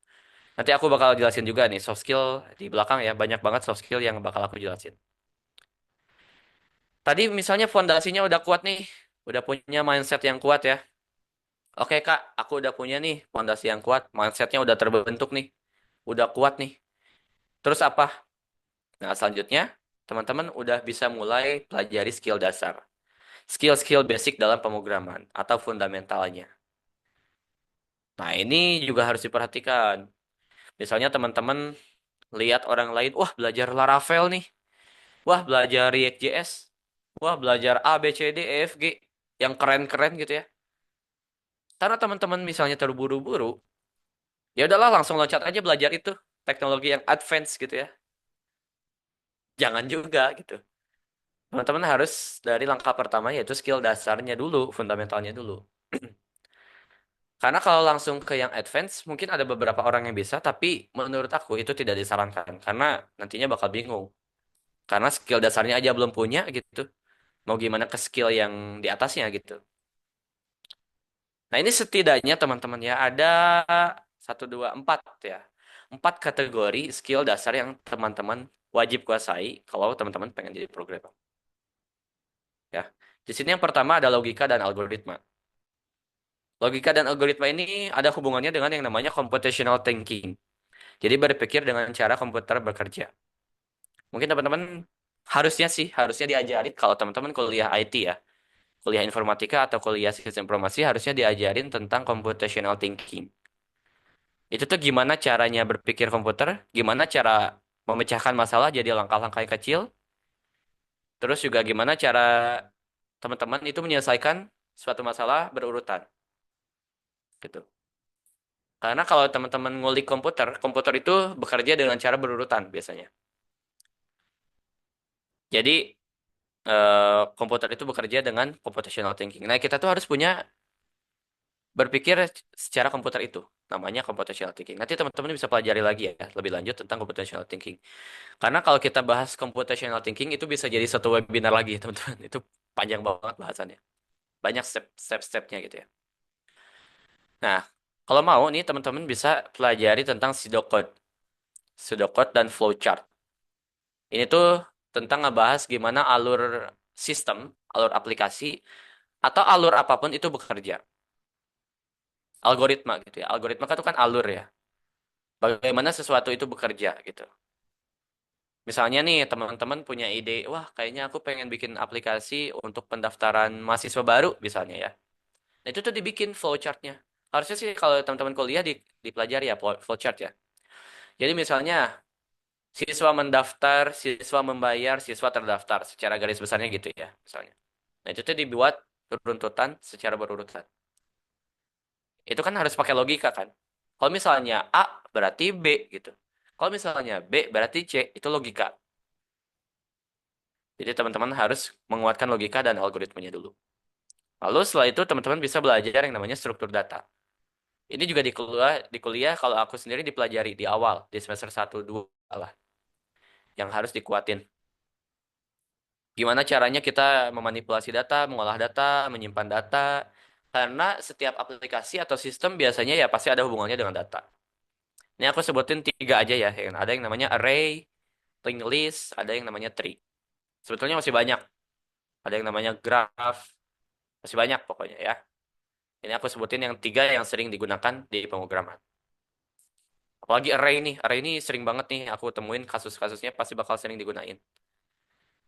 Nanti aku bakal jelasin juga nih soft skill di belakang ya. Banyak banget soft skill yang bakal aku jelasin. Tadi misalnya fondasinya udah kuat nih. Udah punya mindset yang kuat ya. Oke Kak, aku udah punya nih fondasi yang kuat. Mindsetnya udah terbentuk nih. Udah kuat nih. Terus apa? Nah, selanjutnya, teman-teman udah bisa mulai pelajari skill dasar. Skill-skill basic dalam pemrograman atau fundamentalnya. Nah, ini juga harus diperhatikan. Misalnya teman-teman lihat orang lain, wah belajar Laravel nih. Wah, belajar React.js. Wah, belajar A, B, C, D, E, F, G. Yang keren-keren gitu ya. Karena teman-teman misalnya terburu-buru, ya udahlah langsung loncat aja belajar itu. Teknologi yang advance gitu ya. Jangan juga gitu. Teman-teman harus dari langkah pertama yaitu skill dasarnya dulu, fundamentalnya dulu. Karena kalau langsung ke yang advance, mungkin ada beberapa orang yang bisa, tapi menurut aku itu tidak disarankan. Karena nantinya bakal bingung. Karena skill dasarnya aja belum punya gitu. Mau gimana ke skill yang di atasnya gitu. Nah ini setidaknya teman-teman ya, ada satu, dua, empat ya. Empat kategori skill dasar yang teman-teman wajib kuasai kalau teman-teman pengen jadi programmer. Ya. Di sini yang pertama ada logika dan algoritma. Logika dan algoritma ini ada hubungannya dengan yang namanya computational thinking. Jadi berpikir dengan cara komputer bekerja. Mungkin teman-teman harusnya diajarin kalau teman-teman kuliah IT ya, kuliah informatika atau kuliah sistem informasi harusnya diajarin tentang computational thinking. Itu tuh gimana caranya berpikir komputer, gimana cara memecahkan masalah jadi langkah-langkah yang kecil, terus juga gimana cara teman-teman itu menyelesaikan suatu masalah berurutan gitu. Karena kalau teman-teman ngulik komputer, komputer itu bekerja dengan cara berurutan biasanya. Jadi komputer itu bekerja dengan computational thinking. Nah, kita tuh harus punya berpikir secara komputer itu. Namanya computational thinking. Nanti teman-teman bisa pelajari lagi ya, lebih lanjut tentang computational thinking. Karena kalau kita bahas computational thinking itu bisa jadi satu webinar lagi, teman-teman. Itu panjang banget bahasannya. Banyak step-stepnya gitu ya. Nah, kalau mau nih teman-teman bisa pelajari tentang pseudocode. Pseudocode dan flowchart. Ini tuh tentang ngebahas gimana alur sistem, alur aplikasi, atau alur apapun itu bekerja. Algoritma gitu ya. Algoritma kan itu kan alur ya. Bagaimana sesuatu itu bekerja gitu. Misalnya nih teman-teman punya ide, wah kayaknya aku pengen bikin aplikasi untuk pendaftaran mahasiswa baru misalnya ya. Nah itu tuh dibikin flowchartnya. Harusnya sih kalau teman-teman kuliah dipelajari ya flowchart ya. Jadi misalnya siswa mendaftar, siswa membayar, siswa terdaftar secara garis besarnya gitu ya misalnya. Nah itu tuh dibuat runtutan secara berurutan. Itu kan harus pakai logika kan. Kalau misalnya A berarti B gitu. Kalau misalnya B berarti C, itu logika. Jadi teman-teman harus menguatkan logika dan algoritmanya dulu. Lalu setelah itu teman-teman bisa belajar yang namanya struktur data. Ini juga di kuliah kalau aku sendiri dipelajari di awal, di semester satu 2 lah, yang harus dikuatin. Gimana caranya kita memanipulasi data, mengolah data, menyimpan data. Karena setiap aplikasi atau sistem biasanya ya pasti ada hubungannya dengan data. Ini aku sebutin tiga aja ya. Ada yang namanya array, linked list, ada yang namanya tree. Sebetulnya masih banyak. Ada yang namanya graph, masih banyak pokoknya ya. Ini aku sebutin yang tiga yang sering digunakan di pemrograman. Apalagi array nih. Array ini sering banget nih aku temuin kasus-kasusnya pasti bakal sering digunain.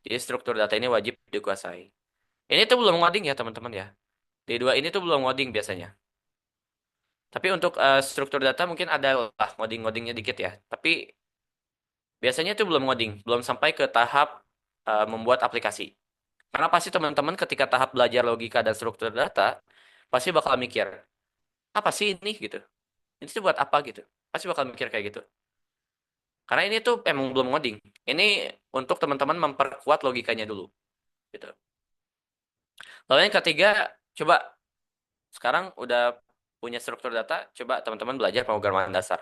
Jadi struktur data ini wajib dikuasai. Ini tuh belum ngoding ya teman-teman ya. Di dua ini tuh belum ngoding biasanya. Tapi untuk struktur data mungkin ada lah ngoding-ngodingnya dikit ya. Tapi biasanya itu belum ngoding. Belum sampai ke tahap membuat aplikasi. Karena pasti teman-teman ketika tahap belajar logika dan struktur data, pasti bakal mikir, apa sih ini gitu? Ini tuh buat apa gitu? Pasti bakal mikir kayak gitu. Karena ini tuh emang belum ngoding. Ini untuk teman-teman memperkuat logikanya dulu gitu. Lalu yang ketiga, coba sekarang udah punya struktur data, coba teman-teman belajar pemrograman dasar.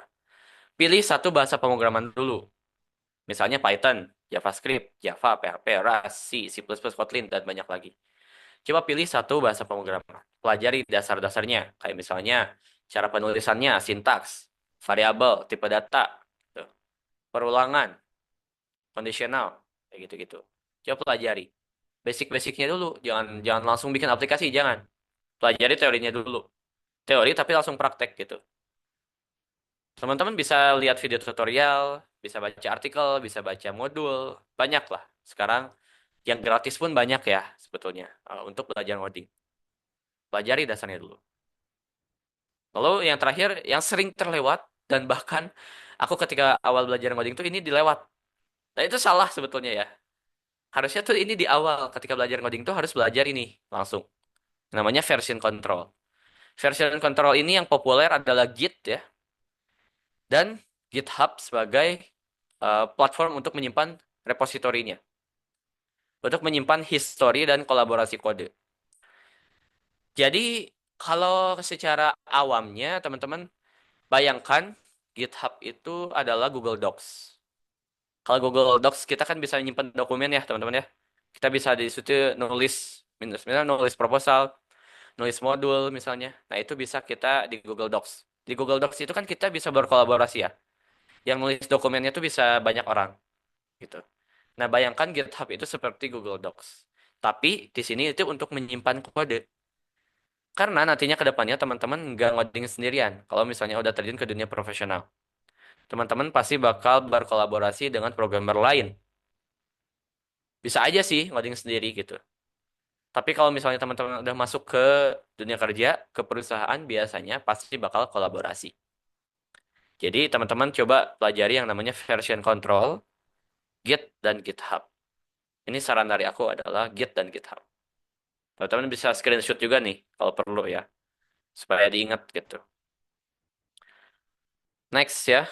Pilih satu bahasa pemrograman dulu. Misalnya Python, JavaScript, Java, PHP, Rust, C++, Kotlin, dan banyak lagi. Coba pilih satu bahasa pemrograman. Pelajari dasar-dasarnya. Kayak misalnya cara penulisannya, sintaks, variabel, tipe data, gitu. Perulangan, kondisional, kayak gitu-gitu. Coba pelajari. Basic-basicnya dulu. Jangan jangan langsung bikin aplikasi, jangan. Pelajari teorinya dulu. Teori tapi langsung praktek gitu. Teman-teman bisa lihat video tutorial, bisa baca artikel, bisa baca modul. Banyak lah. Sekarang yang gratis pun banyak ya sebetulnya untuk belajar ngoding. Pelajari dasarnya dulu. Lalu yang terakhir, yang sering terlewat, dan bahkan aku ketika awal belajar ngoding tuh ini dilewat. Nah itu salah sebetulnya ya. Harusnya tuh ini di awal, ketika belajar ngoding tuh harus belajar ini langsung. Namanya version control. Version control ini yang populer adalah Git ya, dan GitHub sebagai platform untuk menyimpan. repositorinya untuk menyimpan histori dan kolaborasi kode. Jadi kalau secara awamnya teman-teman bayangkan GitHub itu adalah Google Docs. Kalau Google Docs kita kan bisa nyimpan dokumen ya teman-teman ya. Kita bisa di situ nulis, misalnya nulis proposal, nulis modul misalnya. Nah itu bisa kita di Google Docs. Di Google Docs itu kan kita bisa berkolaborasi ya. Yang nulis dokumennya itu bisa banyak orang gitu. Nah bayangkan GitHub itu seperti Google Docs. Tapi di sini itu untuk menyimpan kode. Karena nantinya ke depannya teman-teman nggak ngoding sendirian. Kalau misalnya udah terjun ke dunia profesional. Teman-teman pasti bakal berkolaborasi dengan programmer lain. Bisa aja sih ngoding sendiri gitu. Tapi kalau misalnya teman-teman udah masuk ke dunia kerja, ke perusahaan, biasanya pasti bakal kolaborasi. Jadi teman-teman coba pelajari yang namanya version control, Git, dan GitHub. Ini saran dari aku adalah Git dan GitHub. Teman-teman bisa screenshot juga nih, kalau perlu ya, supaya diingat gitu. Next ya.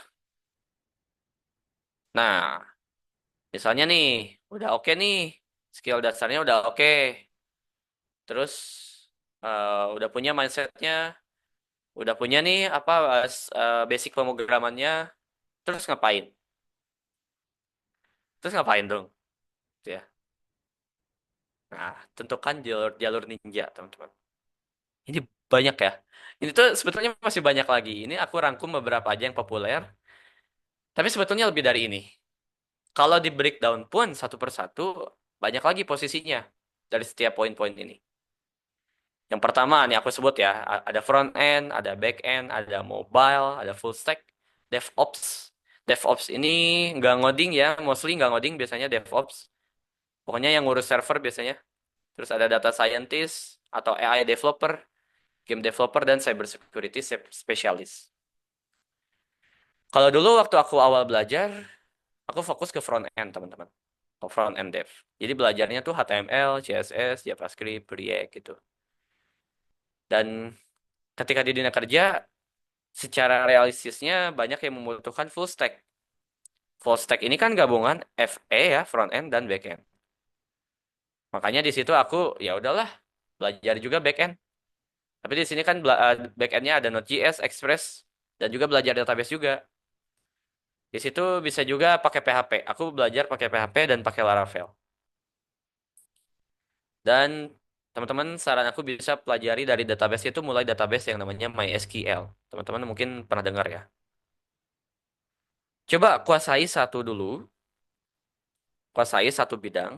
Nah, misalnya nih, udah oke nih, skill dasarnya udah oke. Terus udah punya mindsetnya, udah punya nih apa basic pemrogramannya. Terus ngapain? Terus ngapain dong? Gitu ya. Nah, tentukan jalur ninja, teman-teman. Ini banyak ya. Ini tuh sebetulnya masih banyak lagi. Ini aku rangkum beberapa aja yang populer. Tapi sebetulnya lebih dari ini. Kalau di breakdown pun satu persatu, banyak lagi posisinya dari setiap poin-poin ini. Yang pertama, nih aku sebut ya, ada front end, ada back end, ada mobile, ada full stack, DevOps. DevOps ini nggak ngoding ya, mostly nggak ngoding biasanya DevOps. Pokoknya yang ngurus server biasanya. Terus ada data scientist atau AI developer, game developer, dan cybersecurity specialist. Kalau dulu waktu aku awal belajar, aku fokus ke front end, teman-teman. Ke front end dev. Jadi belajarnya tuh HTML, CSS, JavaScript, React gitu. Dan ketika di dunia kerja, secara realistisnya banyak yang membutuhkan full stack. Full stack ini kan gabungan FE ya, front end dan back end. Makanya di situ aku ya udahlah belajar juga back end. Tapi di sini kan back endnya ada Node.js, Express, dan juga belajar database juga. Di situ bisa juga pakai PHP. Aku belajar pakai PHP dan pakai Laravel. Dan teman-teman saran aku bisa pelajari dari database itu mulai database yang namanya MySQL. Teman-teman mungkin pernah dengar ya. Coba kuasai satu dulu, kuasai satu bidang.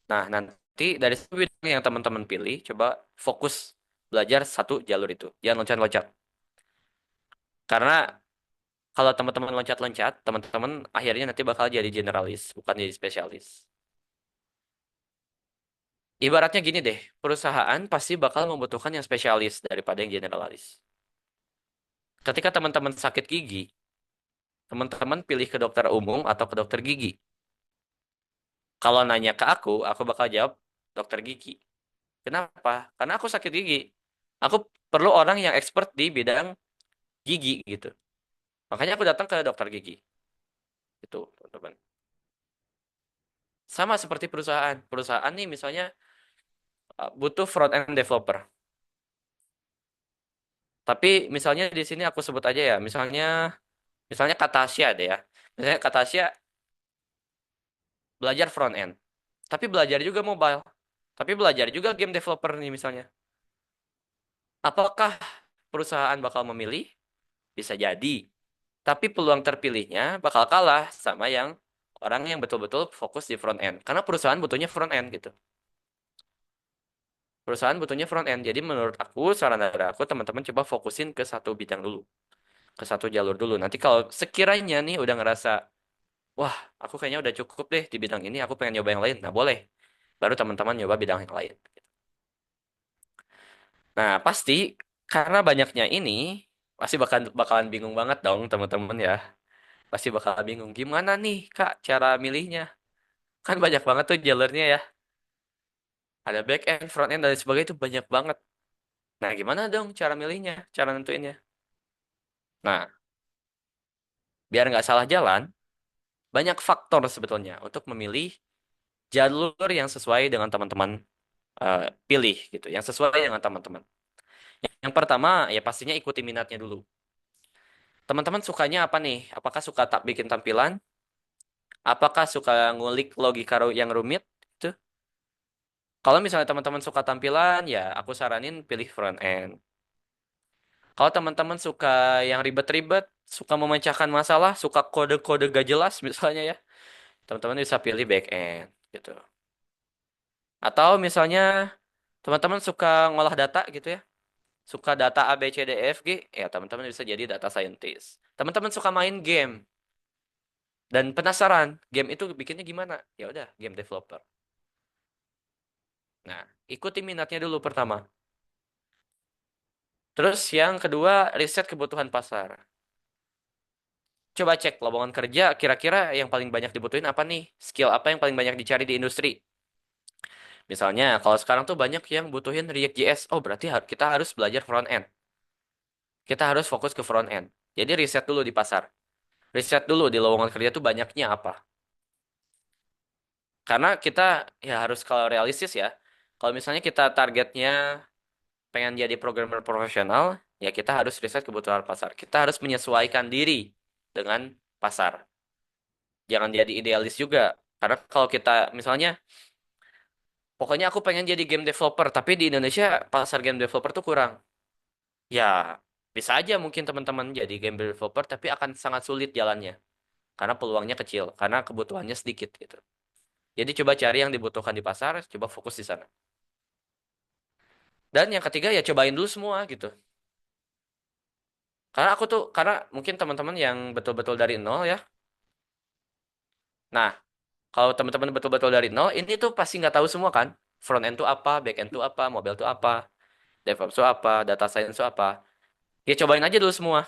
Nah, nanti dari satu bidang yang teman-teman pilih, coba fokus belajar satu jalur itu. Jangan loncat-loncat. Karena kalau teman-teman loncat-loncat, teman-teman akhirnya nanti bakal jadi generalis, bukan jadi spesialis. Ibaratnya gini deh, perusahaan pasti bakal membutuhkan yang spesialis daripada yang generalis. Ketika teman-teman sakit gigi, teman-teman pilih ke dokter umum atau ke dokter gigi. Kalau nanya ke aku bakal jawab dokter gigi. Kenapa? Karena aku sakit gigi. Aku perlu orang yang expert di bidang gigi gitu. Makanya aku datang ke dokter gigi. Itu, teman-teman. Sama seperti perusahaan. Perusahaan nih misalnya butuh front end developer. Tapi misalnya di sini aku sebut aja ya, misalnya kata Tasya deh ya. Misalnya kata Tasya belajar front end, tapi belajar juga mobile, tapi belajar juga game developer nih misalnya. Apakah perusahaan bakal memilih? Bisa jadi. Tapi peluang terpilihnya bakal kalah sama yang orang yang betul-betul fokus di front end. Karena perusahaan butuhnya front end gitu. Perusahaan butuhnya front end. Jadi menurut aku, saran dari aku, teman-teman coba fokusin ke satu bidang dulu. Ke satu jalur dulu. Nanti kalau sekiranya nih udah ngerasa, wah, aku kayaknya udah cukup deh di bidang ini, aku pengen nyoba yang lain. Nah, boleh. Baru teman-teman nyoba bidang yang lain. Nah, pasti karena banyaknya ini, pasti bakalan bingung banget dong teman-teman ya. Pasti bakal bingung. Gimana nih, Kak, cara milihnya? Kan banyak banget tuh jalurnya ya. Ada back end, front end, dan lain sebagainya itu banyak banget. Nah, gimana dong cara milihnya? Cara nentuinnya? Nah, biar nggak salah jalan, banyak faktor sebetulnya untuk memilih jalur yang sesuai dengan teman-teman pilih gitu, yang sesuai dengan teman-teman. Yang pertama ya pastinya ikuti minatnya dulu. Teman-teman sukanya apa nih? Apakah suka tak bikin tampilan? Apakah suka ngulik logika yang rumit? Itu. Kalau misalnya teman-teman suka tampilan, ya aku saranin pilih front end. Kalau teman-teman suka yang ribet-ribet, suka memecahkan masalah, suka kode-kode gak jelas misalnya ya, teman-teman bisa pilih back end gitu. Atau misalnya teman-teman suka ngolah data gitu ya, suka data A, B, C, D, E, F, G, ya teman-teman bisa jadi data scientist. Teman-teman suka main game dan penasaran, game itu bikinnya gimana? Ya udah, game developer. Nah, ikuti minatnya dulu pertama. Terus yang kedua, riset kebutuhan pasar. Coba cek lowongan kerja, kira-kira yang paling banyak dibutuhin apa nih? Skill apa yang paling banyak dicari di industri? Misalnya, kalau sekarang tuh banyak yang butuhin React.js. Oh, berarti kita harus belajar front end. Kita harus fokus ke front end. Jadi riset dulu di pasar. Riset dulu di lowongan kerja tuh banyaknya apa. Karena kita ya harus kalau realistis ya. Kalau misalnya kita targetnya pengen jadi programmer profesional, ya kita harus riset kebutuhan pasar. Kita harus menyesuaikan diri dengan pasar. Jangan jadi idealis juga. Karena kalau kita misalnya, pokoknya aku pengen jadi game developer, tapi di Indonesia pasar game developer tuh kurang. Ya, bisa aja mungkin teman-teman jadi game developer, tapi akan sangat sulit jalannya. Karena peluangnya kecil, karena kebutuhannya sedikit gitu. Jadi coba cari yang dibutuhkan di pasar, coba fokus di sana. Dan yang ketiga ya cobain dulu semua gitu. Karena mungkin teman-teman yang betul-betul dari nol ya. Nah, kalau teman-teman betul-betul dari nol, ini tuh pasti nggak tahu semua kan. Front end tuh apa, back end tuh apa, mobile tuh apa, DevOps tuh apa, data science tuh apa. Ya cobain aja dulu semua.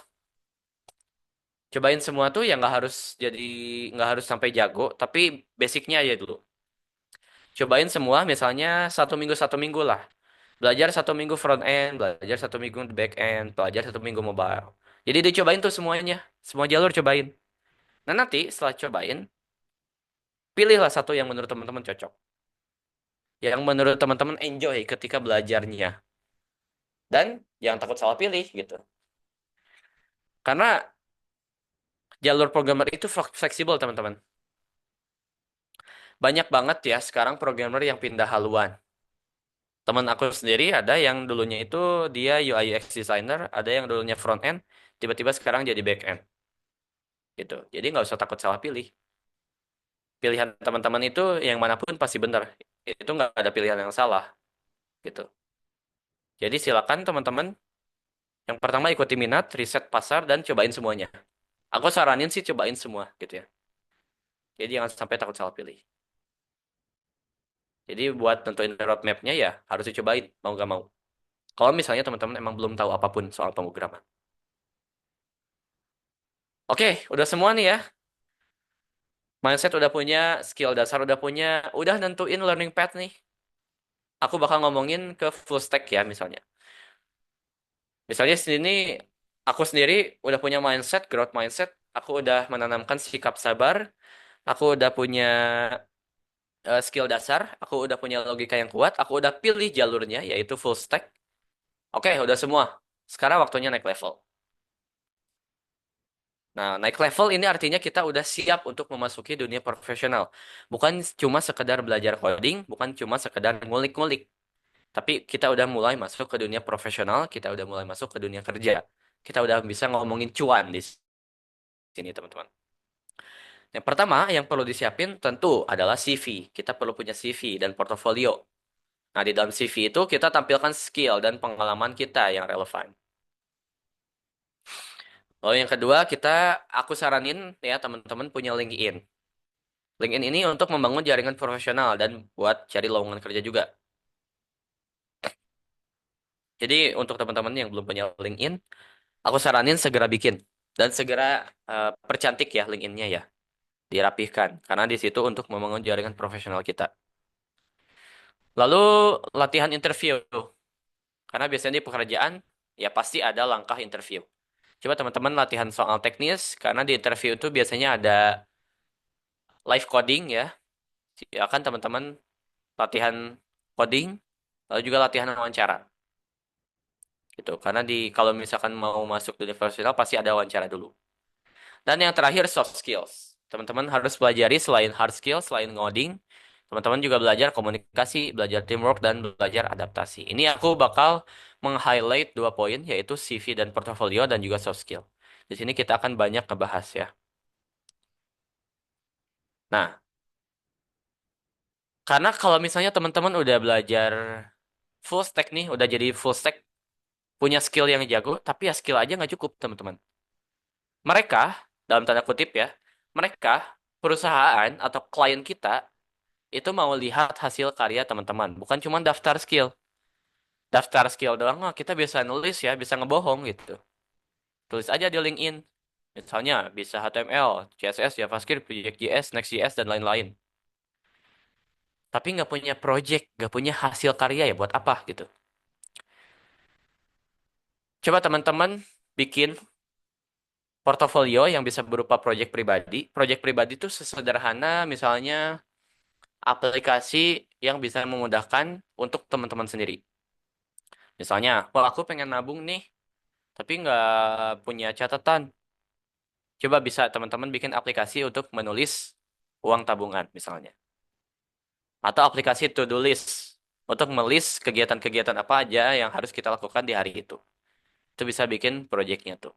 Cobain semua tuh ya nggak harus sampai jago, tapi basicnya aja dulu. Cobain semua, misalnya satu minggu lah. Belajar satu minggu front end, belajar satu minggu back end, belajar satu minggu mobile. Jadi dicobain tuh semuanya, semua jalur cobain. Nah nanti setelah cobain, pilihlah satu yang menurut teman-teman cocok, yang menurut teman-teman enjoy ketika belajarnya, dan jangan takut salah pilih gitu. Karena jalur programmer itu fleksibel teman-teman. Banyak banget ya sekarang programmer yang pindah haluan. Teman aku sendiri ada yang dulunya itu dia UI UX designer, ada yang dulunya front end, tiba-tiba sekarang jadi back end gitu. Jadi nggak usah takut salah pilih. Pilihan teman-teman itu yang manapun pasti benar. Itu nggak ada pilihan yang salah gitu. Jadi silakan teman-teman. Yang pertama ikuti minat, riset pasar dan cobain semuanya. Aku saranin sih cobain semua gitu ya. Jadi jangan sampai takut salah pilih. Jadi buat tentuin roadmap-nya ya harus dicobain mau nggak mau. Kalau misalnya teman-teman emang belum tahu apapun soal pemrograman. Oke, udah semua nih ya. Mindset udah punya, skill dasar udah punya, udah nentuin learning path nih. Aku bakal ngomongin ke full stack ya misalnya. Misalnya sini aku sendiri udah punya mindset, growth mindset. Aku udah menanamkan sikap sabar. Aku udah punya skill dasar. Aku udah punya logika yang kuat. Aku udah pilih jalurnya yaitu full stack. Oke, udah semua. Sekarang waktunya naik level. Nah, naik level ini artinya kita udah siap untuk memasuki dunia profesional. Bukan cuma sekedar belajar coding, bukan cuma sekedar ngulik-ngulik. Tapi kita udah mulai masuk ke dunia profesional, kita udah mulai masuk ke dunia kerja. Kita udah bisa ngomongin cuan di sini, teman-teman. Yang pertama, yang perlu disiapin tentu adalah CV. Kita perlu punya CV dan portofolio. Nah, di dalam CV itu kita tampilkan skill dan pengalaman kita yang relevan. Lalu yang kedua, aku saranin ya teman-teman punya LinkedIn. LinkedIn ini untuk membangun jaringan profesional dan buat cari lowongan kerja juga. Jadi untuk teman-teman yang belum punya LinkedIn, aku saranin segera bikin dan segera percantik ya LinkedIn-nya ya, dirapihkan karena di situ untuk membangun jaringan profesional kita. Lalu latihan interview, karena biasanya di pekerjaan ya pasti ada langkah interview. Coba teman-teman latihan soal teknis karena di interview itu biasanya ada live coding ya. Silakan teman-teman latihan coding, lalu juga latihan wawancara gitu. Karena kalau misalkan mau masuk di universitas pasti ada wawancara dulu. Dan yang terakhir soft skills. Teman-teman harus pelajari selain hard skills, selain ngoding, teman-teman juga belajar komunikasi, belajar teamwork, dan belajar adaptasi. Ini aku bakal meng-highlight 2 poin, yaitu CV dan portfolio, dan juga soft skill. Di sini kita akan banyak ngebahas ya. Nah, karena kalau misalnya teman-teman udah belajar full stack nih, udah jadi full stack, punya skill yang jago, tapi ya skill aja nggak cukup, teman-teman. Mereka, dalam tanda kutip ya, mereka, perusahaan atau klien kita, itu mau lihat hasil karya teman-teman, bukan cuma daftar skill. Daftar skill doang, oh, kita bisa nulis ya, bisa ngebohong gitu. Tulis aja di LinkedIn. Misalnya bisa HTML, CSS, JavaScript, React.js, Next.js, dan lain-lain. Tapi nggak punya project, nggak punya hasil karya ya buat apa gitu. Coba teman-teman bikin portofolio yang bisa berupa project pribadi. Project pribadi itu sesederhana misalnya aplikasi yang bisa memudahkan untuk teman-teman sendiri. Misalnya, wah aku pengen nabung nih, tapi nggak punya catatan. Coba bisa teman-teman bikin aplikasi untuk menulis uang tabungan misalnya. Atau aplikasi to-do list untuk melis kegiatan-kegiatan apa aja yang harus kita lakukan di hari itu. Itu bisa bikin proyeknya tuh.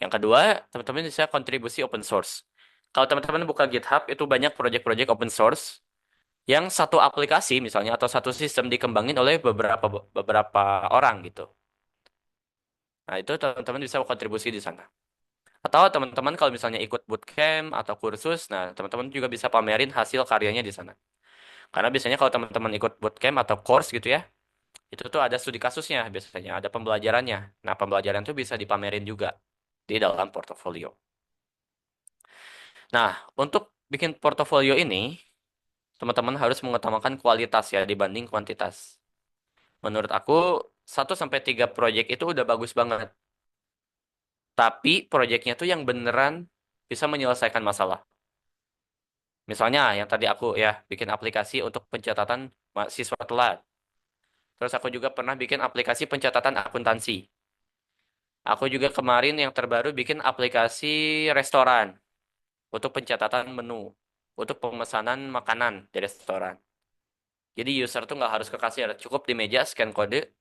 Yang kedua, teman-teman bisa kontribusi open source. Kalau teman-teman buka GitHub, itu banyak proyek-proyek open source yang satu aplikasi misalnya atau satu sistem dikembangin oleh beberapa beberapa orang gitu. Nah, itu teman-teman bisa kontribusi di sana. Atau teman-teman kalau misalnya ikut bootcamp atau kursus, nah teman-teman juga bisa pamerin hasil karyanya di sana. Karena biasanya kalau teman-teman ikut bootcamp atau course gitu ya, itu tuh ada studi kasusnya biasanya, ada pembelajarannya. Nah, pembelajaran itu bisa dipamerin juga di dalam portofolio. Nah, untuk bikin portofolio ini, teman-teman harus mengutamakan kualitas ya dibanding kuantitas. Menurut aku, 1 sampai 3 proyek itu udah bagus banget. Tapi proyeknya tuh yang beneran bisa menyelesaikan masalah. Misalnya yang tadi aku ya bikin aplikasi untuk pencatatan mahasiswa telat. Terus aku juga pernah bikin aplikasi pencatatan akuntansi. Aku juga kemarin yang terbaru bikin aplikasi restoran untuk pencatatan menu, untuk pemesanan makanan di restoran. Jadi user tuh nggak harus ke kasir, cukup di meja scan kode,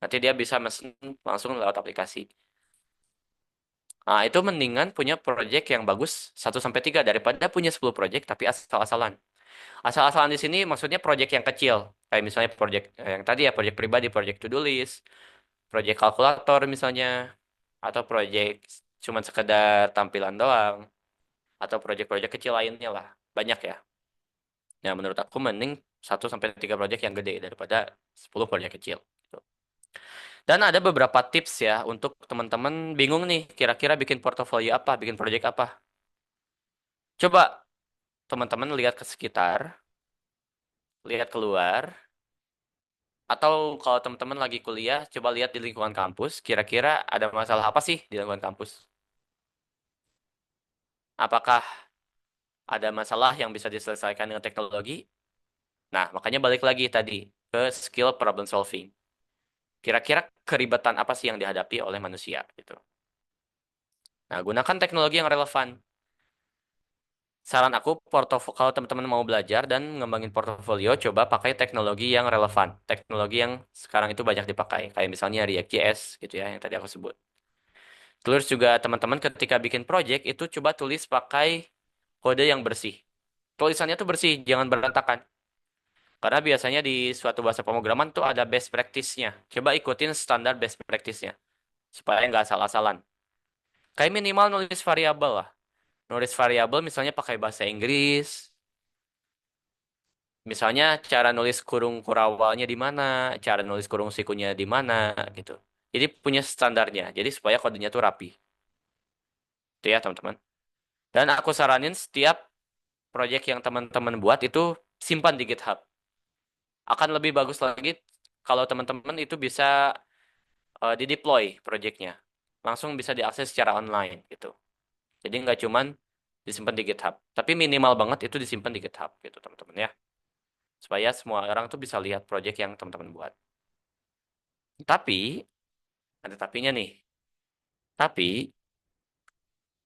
nanti dia bisa mesen langsung lewat aplikasi. Nah, itu mendingan punya project yang bagus 1 sampai 3 daripada punya 10 project tapi asal-asalan. Asal-asalan di sini maksudnya project yang kecil. Kayak misalnya project yang tadi ya, project pribadi, project to-do list, project kalkulator misalnya, atau project cuman sekedar tampilan doang, atau project-project kecil lainnya lah. Banyak ya. Ya, menurut aku mending 1 sampai 3 project yang gede daripada 10 project kecil. Gitu. Dan ada beberapa tips ya untuk teman-teman bingung nih, kira-kira bikin portofolio apa, bikin project apa. Coba teman-teman lihat ke sekitar, lihat keluar, atau kalau teman-teman lagi kuliah, coba lihat di lingkungan kampus, kira-kira ada masalah apa sih di lingkungan kampus? Apakah ada masalah yang bisa diselesaikan dengan teknologi? Nah, makanya balik lagi tadi ke skill problem solving. Kira-kira keribatan apa sih yang dihadapi oleh manusia gitu. Nah, gunakan teknologi yang relevan. Saran aku, kalau teman-teman mau belajar dan ngembangin portofolio, coba pakai teknologi yang relevan. Teknologi yang sekarang itu banyak dipakai. Kayak misalnya React.js gitu ya, yang tadi aku sebut. Terus juga teman-teman ketika bikin project, itu coba tulis pakai kode yang bersih. Tulisannya tuh bersih, jangan berantakan. Karena biasanya di suatu bahasa pemrograman tuh ada best practice-nya. Coba ikutin standar best practice-nya. Supaya nggak asal-asalan. Kayak minimal nulis variabel lah. Nulis variabel misalnya pakai bahasa Inggris. Misalnya cara nulis kurung kurawalnya di mana, cara nulis kurung sikunya di mana gitu. Jadi punya standarnya. Jadi supaya kodenya tuh rapi. Itu ya teman-teman. Dan aku saranin setiap project yang teman-teman buat itu simpan di GitHub. Akan lebih bagus lagi kalau teman-teman itu bisa di-deploy projectnya. Langsung bisa diakses secara online gitu. Jadi nggak cuman disimpan di GitHub. Tapi minimal banget itu disimpan di GitHub gitu teman-teman ya. Supaya semua orang tuh bisa lihat project yang teman-teman buat. Tapi, ada tapinya nih. Tapi,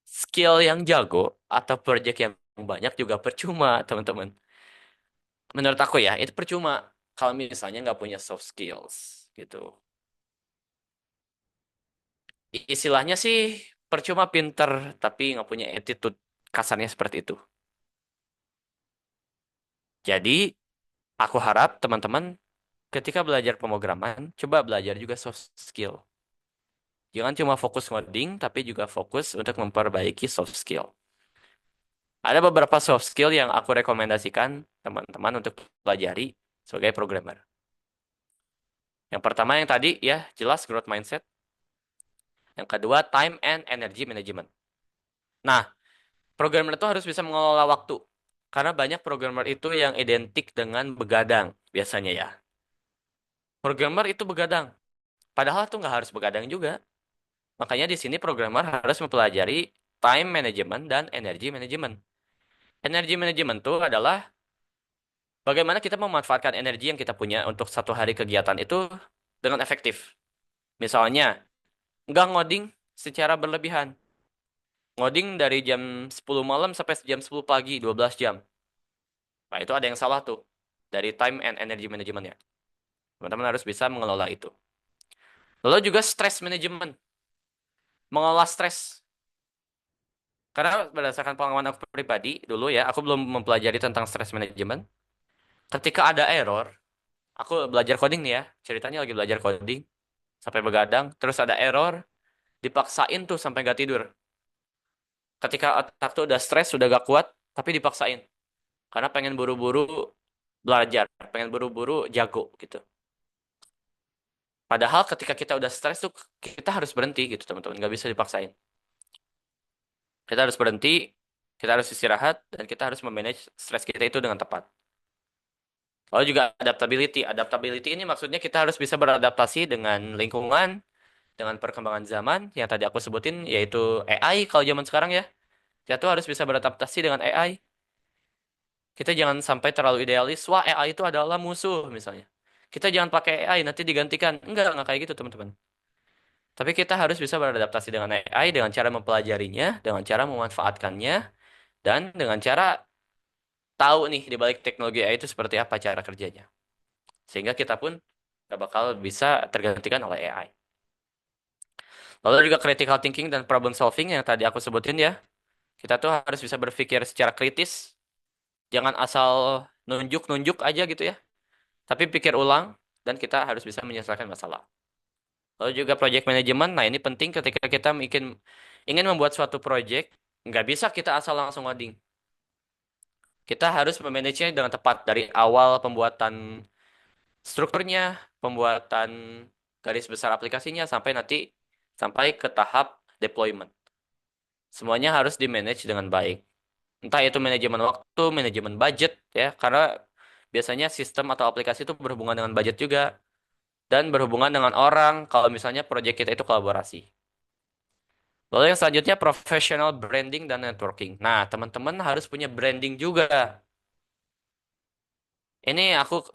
skill yang jago atau project yang banyak juga percuma teman-teman. Menurut aku ya, itu percuma kalau misalnya nggak punya soft skills gitu. Istilahnya sih percuma pinter tapi nggak punya attitude, kasarnya seperti itu. Jadi aku harap teman-teman ketika belajar pemrograman coba belajar juga soft skill. Jangan cuma fokus ngoding tapi juga fokus untuk memperbaiki soft skill. Ada beberapa soft skill yang aku rekomendasikan teman-teman untuk pelajari sebagai programmer. Yang pertama yang tadi ya jelas growth mindset. Yang kedua time and energy management. Nah, programmer itu harus bisa mengelola waktu. Karena banyak programmer itu yang identik dengan begadang biasanya ya. Programmer itu begadang. Padahal tuh nggak harus begadang juga. Makanya di sini programmer harus mempelajari time management dan energy management. Energy management itu adalah bagaimana kita memanfaatkan energi yang kita punya untuk satu hari kegiatan itu dengan efektif. Misalnya, nggak ngoding secara berlebihan. Ngoding dari jam 10 malam sampai jam 10 pagi, 12 jam. Nah, itu ada yang salah tuh. Dari time and energy management-nya. Teman-teman harus bisa mengelola itu. Lalu juga stress management. Mengelola stres. Karena berdasarkan pengalaman aku pribadi, dulu ya, aku belum mempelajari tentang stress management. Ketika ada error, aku belajar coding nih ya. Ceritanya lagi belajar coding. Sampai begadang. Terus ada error. Dipaksain tuh sampai gak tidur. Ketika otak tuh udah stres, udah gak kuat, tapi dipaksain. Karena pengen buru-buru belajar. Pengen buru-buru jago gitu. Padahal ketika kita udah stres tuh kita harus berhenti gitu teman-teman, nggak bisa dipaksain. Kita harus berhenti, kita harus istirahat, dan kita harus memanage stres kita itu dengan tepat. Lalu juga adaptability. Adaptability ini maksudnya kita harus bisa beradaptasi dengan lingkungan, dengan perkembangan zaman yang tadi aku sebutin, yaitu AI kalau zaman sekarang ya. Kita tuh harus bisa beradaptasi dengan AI. Kita jangan sampai terlalu idealis, wah AI itu adalah musuh misalnya. Kita jangan pakai AI, nanti digantikan. Enggak kayak gitu teman-teman. Tapi kita harus bisa beradaptasi dengan AI dengan cara mempelajarinya, dengan cara memanfaatkannya, dan dengan cara tahu nih di balik teknologi AI itu seperti apa cara kerjanya. Sehingga kita pun gak bakal bisa tergantikan oleh AI. Lalu juga critical thinking dan problem solving yang tadi aku sebutin ya. Kita tuh harus bisa berpikir secara kritis. Jangan asal nunjuk-nunjuk aja gitu ya. Tapi pikir ulang dan kita harus bisa menyelesaikan masalah. Lalu juga project management. Nah ini penting ketika kita ingin membuat suatu project. Nggak bisa kita asal langsung ngoding. Kita harus memanagenya dengan tepat dari awal pembuatan strukturnya, pembuatan garis besar aplikasinya sampai ke tahap deployment. Semuanya harus di-manage dengan baik. Entah itu manajemen waktu, manajemen budget ya, karena biasanya sistem atau aplikasi itu berhubungan dengan budget juga dan berhubungan dengan orang kalau misalnya proyek kita itu kolaborasi. Lalu yang selanjutnya professional branding dan networking. Nah, teman-teman harus punya branding juga. Ini aku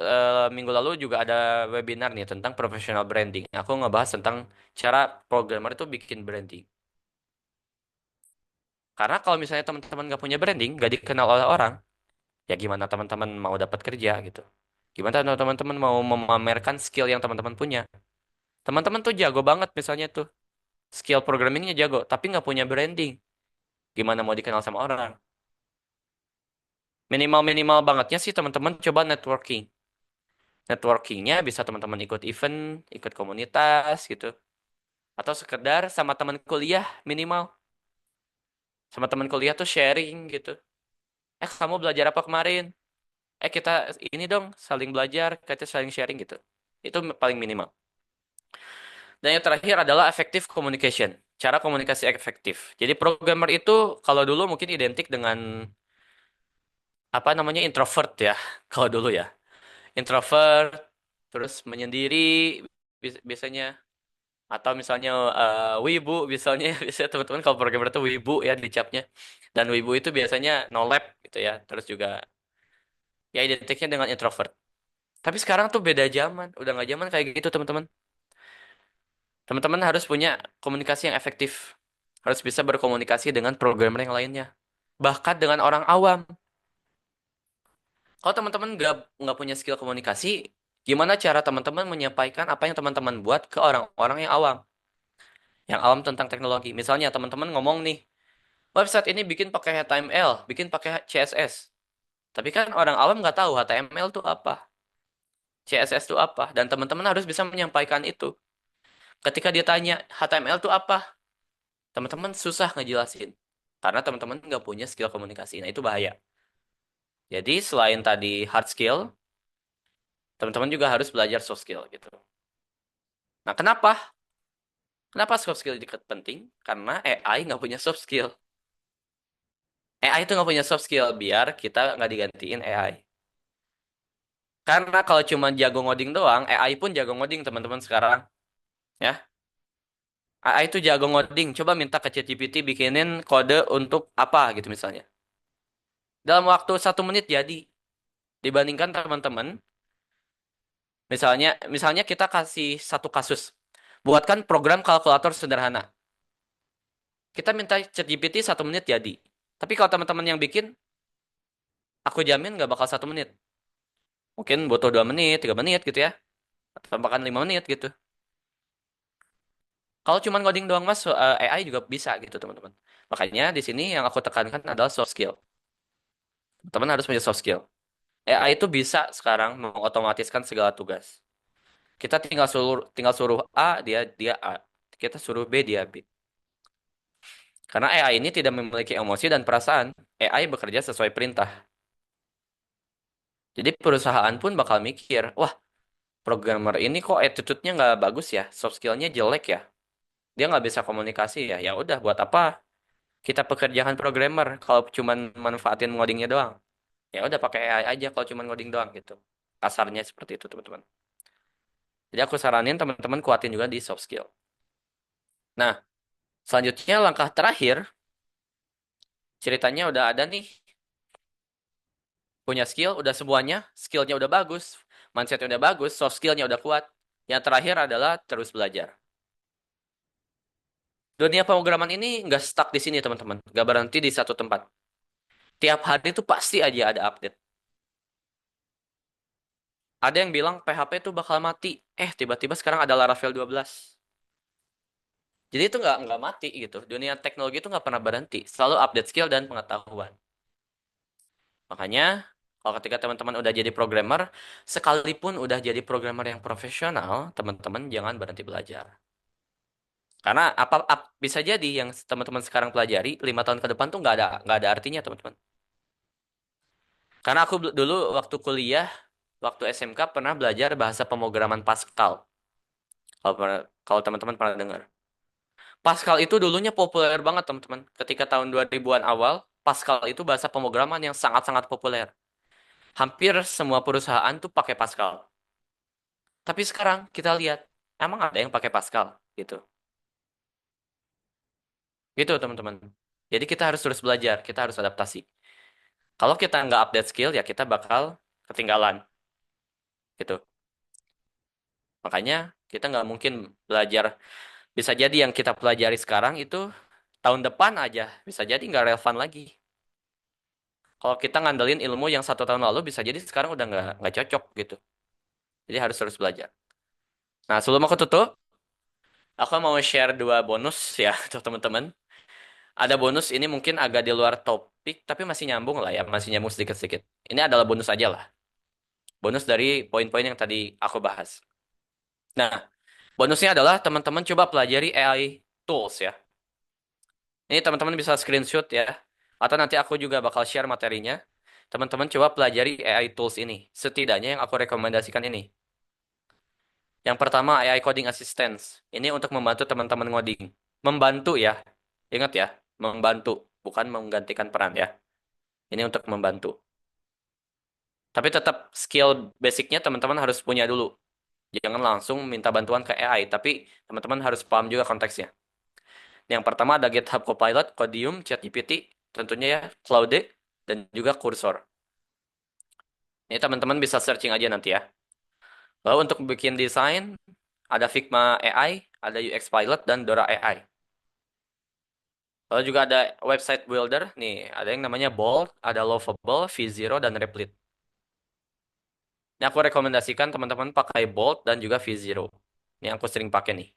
minggu lalu juga ada webinar nih tentang professional branding. Aku ngebahas tentang cara programmer itu bikin branding. Karena kalau misalnya teman-teman nggak punya branding, nggak dikenal oleh orang, ya gimana teman-teman mau dapat kerja gitu. Gimana teman-teman mau memamerkan skill yang teman-teman punya. Teman-teman tuh jago banget misalnya tuh. Skill programmingnya jago, tapi nggak punya branding. Gimana mau dikenal sama orang? Minimal-minimal bangetnya sih teman-teman coba networking. Networkingnya bisa teman-teman ikut event, ikut komunitas gitu. Atau sekedar sama teman kuliah minimal. Sama teman kuliah tuh sharing gitu. Kamu belajar apa kemarin? Kita ini dong saling belajar, kita saling sharing gitu. Itu paling minimal. Dan yang terakhir adalah effective communication. Cara komunikasi efektif. Jadi programmer itu kalau dulu mungkin identik dengan apa namanya introvert ya. Kalau dulu ya. Introvert, terus menyendiri biasanya. Atau misalnya wibu, misalnya biasanya teman-teman kalau programmer itu wibu ya dicapnya. Dan wibu itu biasanya no lab gitu ya. Terus juga ya identiknya dengan introvert. Tapi sekarang tuh beda zaman, udah nggak zaman kayak gitu teman-teman. Teman-teman harus punya komunikasi yang efektif. Harus bisa berkomunikasi dengan programmer yang lainnya. Bahkan dengan orang awam. Kalau teman-teman nggak punya skill komunikasi, gimana cara teman-teman menyampaikan apa yang teman-teman buat ke orang-orang yang awam? Yang awam tentang teknologi. Misalnya teman-teman ngomong nih, website ini bikin pakai HTML, bikin pakai CSS. Tapi kan orang awam nggak tahu HTML itu apa, CSS itu apa, dan teman-teman harus bisa menyampaikan itu. Ketika dia tanya HTML itu apa, teman-teman susah ngejelasin. Karena teman-teman nggak punya skill komunikasi. Nah, itu bahaya. Jadi selain tadi hard skill, teman-teman juga harus belajar soft skill gitu. Nah, kenapa? Kenapa soft skill itu penting? Karena AI nggak punya soft skill. AI itu nggak punya soft skill biar kita nggak digantiin AI. Karena kalau cuma jago ngoding doang, AI pun jago ngoding teman-teman sekarang. Ya, AI itu jago ngoding. Coba minta ke ChatGPT bikinin kode untuk apa gitu misalnya. Dalam waktu 1 menit jadi. Dibandingkan teman-teman, misalnya kita kasih satu kasus. Buatkan program kalkulator sederhana. Kita minta ChatGPT 1 menit jadi. Tapi kalau teman-teman yang bikin, aku jamin nggak bakal 1 menit. Mungkin butuh 2 menit, 3 menit gitu ya. Atau bahkan 5 menit gitu. Kalau cuma ngoding doang mas, AI juga bisa gitu teman-teman. Makanya di sini yang aku tekankan adalah soft skill. Teman harus punya soft skill. AI itu bisa sekarang mengotomatiskan segala tugas. Kita tinggal suruh A, dia A. Kita suruh B, dia B. Karena AI ini tidak memiliki emosi dan perasaan. AI bekerja sesuai perintah. Jadi perusahaan pun bakal mikir, wah programmer ini kok attitude-nya nggak bagus ya, soft skill-nya jelek ya. Dia nggak bisa komunikasi ya. Ya udah, buat apa kita pekerjakan programmer kalau cuman manfaatin ngodingnya doang? Ya udah pakai AI aja kalau cuman ngoding doang gitu. Kasarnya seperti itu teman-teman. Jadi aku saranin teman-teman kuatin juga di soft skill. Nah, selanjutnya langkah terakhir, ceritanya udah ada nih, punya skill, udah semuanya, skillnya udah bagus, mindsetnya udah bagus, soft skillnya udah kuat. Yang terakhir adalah terus belajar. Dunia pemrograman ini nggak stuck di sini teman-teman, nggak berhenti di satu tempat. Tiap hari itu pasti aja ada update. Ada yang bilang PHP itu bakal mati. Tiba-tiba sekarang ada Laravel 12. Jadi itu nggak mati gitu. Dunia teknologi itu nggak pernah berhenti. Selalu update skill dan pengetahuan. Makanya, kalau ketika teman-teman udah jadi programmer, sekalipun udah jadi programmer yang profesional, teman-teman jangan berhenti belajar. Karena bisa jadi yang teman-teman sekarang pelajari 5 tahun ke depan tuh nggak ada artinya teman-teman. Karena aku dulu waktu kuliah, waktu SMK pernah belajar bahasa pemrograman Pascal. Kalau teman-teman pernah dengar. Pascal itu dulunya populer banget teman-teman. Ketika tahun 2000-an awal, Pascal itu bahasa pemrograman yang sangat-sangat populer. Hampir semua perusahaan tuh pakai Pascal. Tapi sekarang kita lihat, emang ada yang pakai Pascal gitu. Gitu teman-teman. Jadi kita harus terus belajar, kita harus adaptasi. Kalau kita nggak update skill, ya kita bakal ketinggalan gitu. Makanya kita nggak mungkin belajar. Bisa jadi yang kita pelajari sekarang itu tahun depan aja bisa jadi nggak relevan lagi. Kalau kita ngandelin ilmu yang 1 tahun lalu, bisa jadi sekarang udah nggak cocok gitu. Jadi harus terus belajar. Nah, sebelum aku tutup, aku mau share 2 bonus ya untuk teman-teman. Ada bonus ini mungkin agak di luar topik, tapi masih nyambung lah ya, masih nyambung sedikit-sedikit. Ini adalah bonus aja lah. Bonus dari poin-poin yang tadi aku bahas. Nah, bonusnya adalah teman-teman coba pelajari AI tools ya. Ini teman-teman bisa screenshot ya. Atau nanti aku juga bakal share materinya. Teman-teman coba pelajari AI tools ini. Setidaknya yang aku rekomendasikan ini. Yang pertama AI Coding Assistance. Ini untuk membantu teman-teman ngoding. Membantu ya. Ingat ya, membantu. Bukan menggantikan peran ya. Ini untuk membantu. Tapi tetap skill basicnya teman-teman harus punya dulu. Jangan langsung minta bantuan ke AI, tapi teman-teman harus paham juga konteksnya. Yang pertama ada GitHub Copilot, Codium, ChatGPT, tentunya ya, Claude, dan juga Cursor. Ini teman-teman bisa searching aja nanti ya. Lalu untuk bikin desain, ada Figma AI, ada UX Pilot, dan Dora AI. Lalu juga ada website builder, nih ada yang namanya Bold, ada Lovable, V0, dan Replit. Ini aku rekomendasikan teman-teman pakai Bold dan juga V0. Ini yang aku sering pakai nih.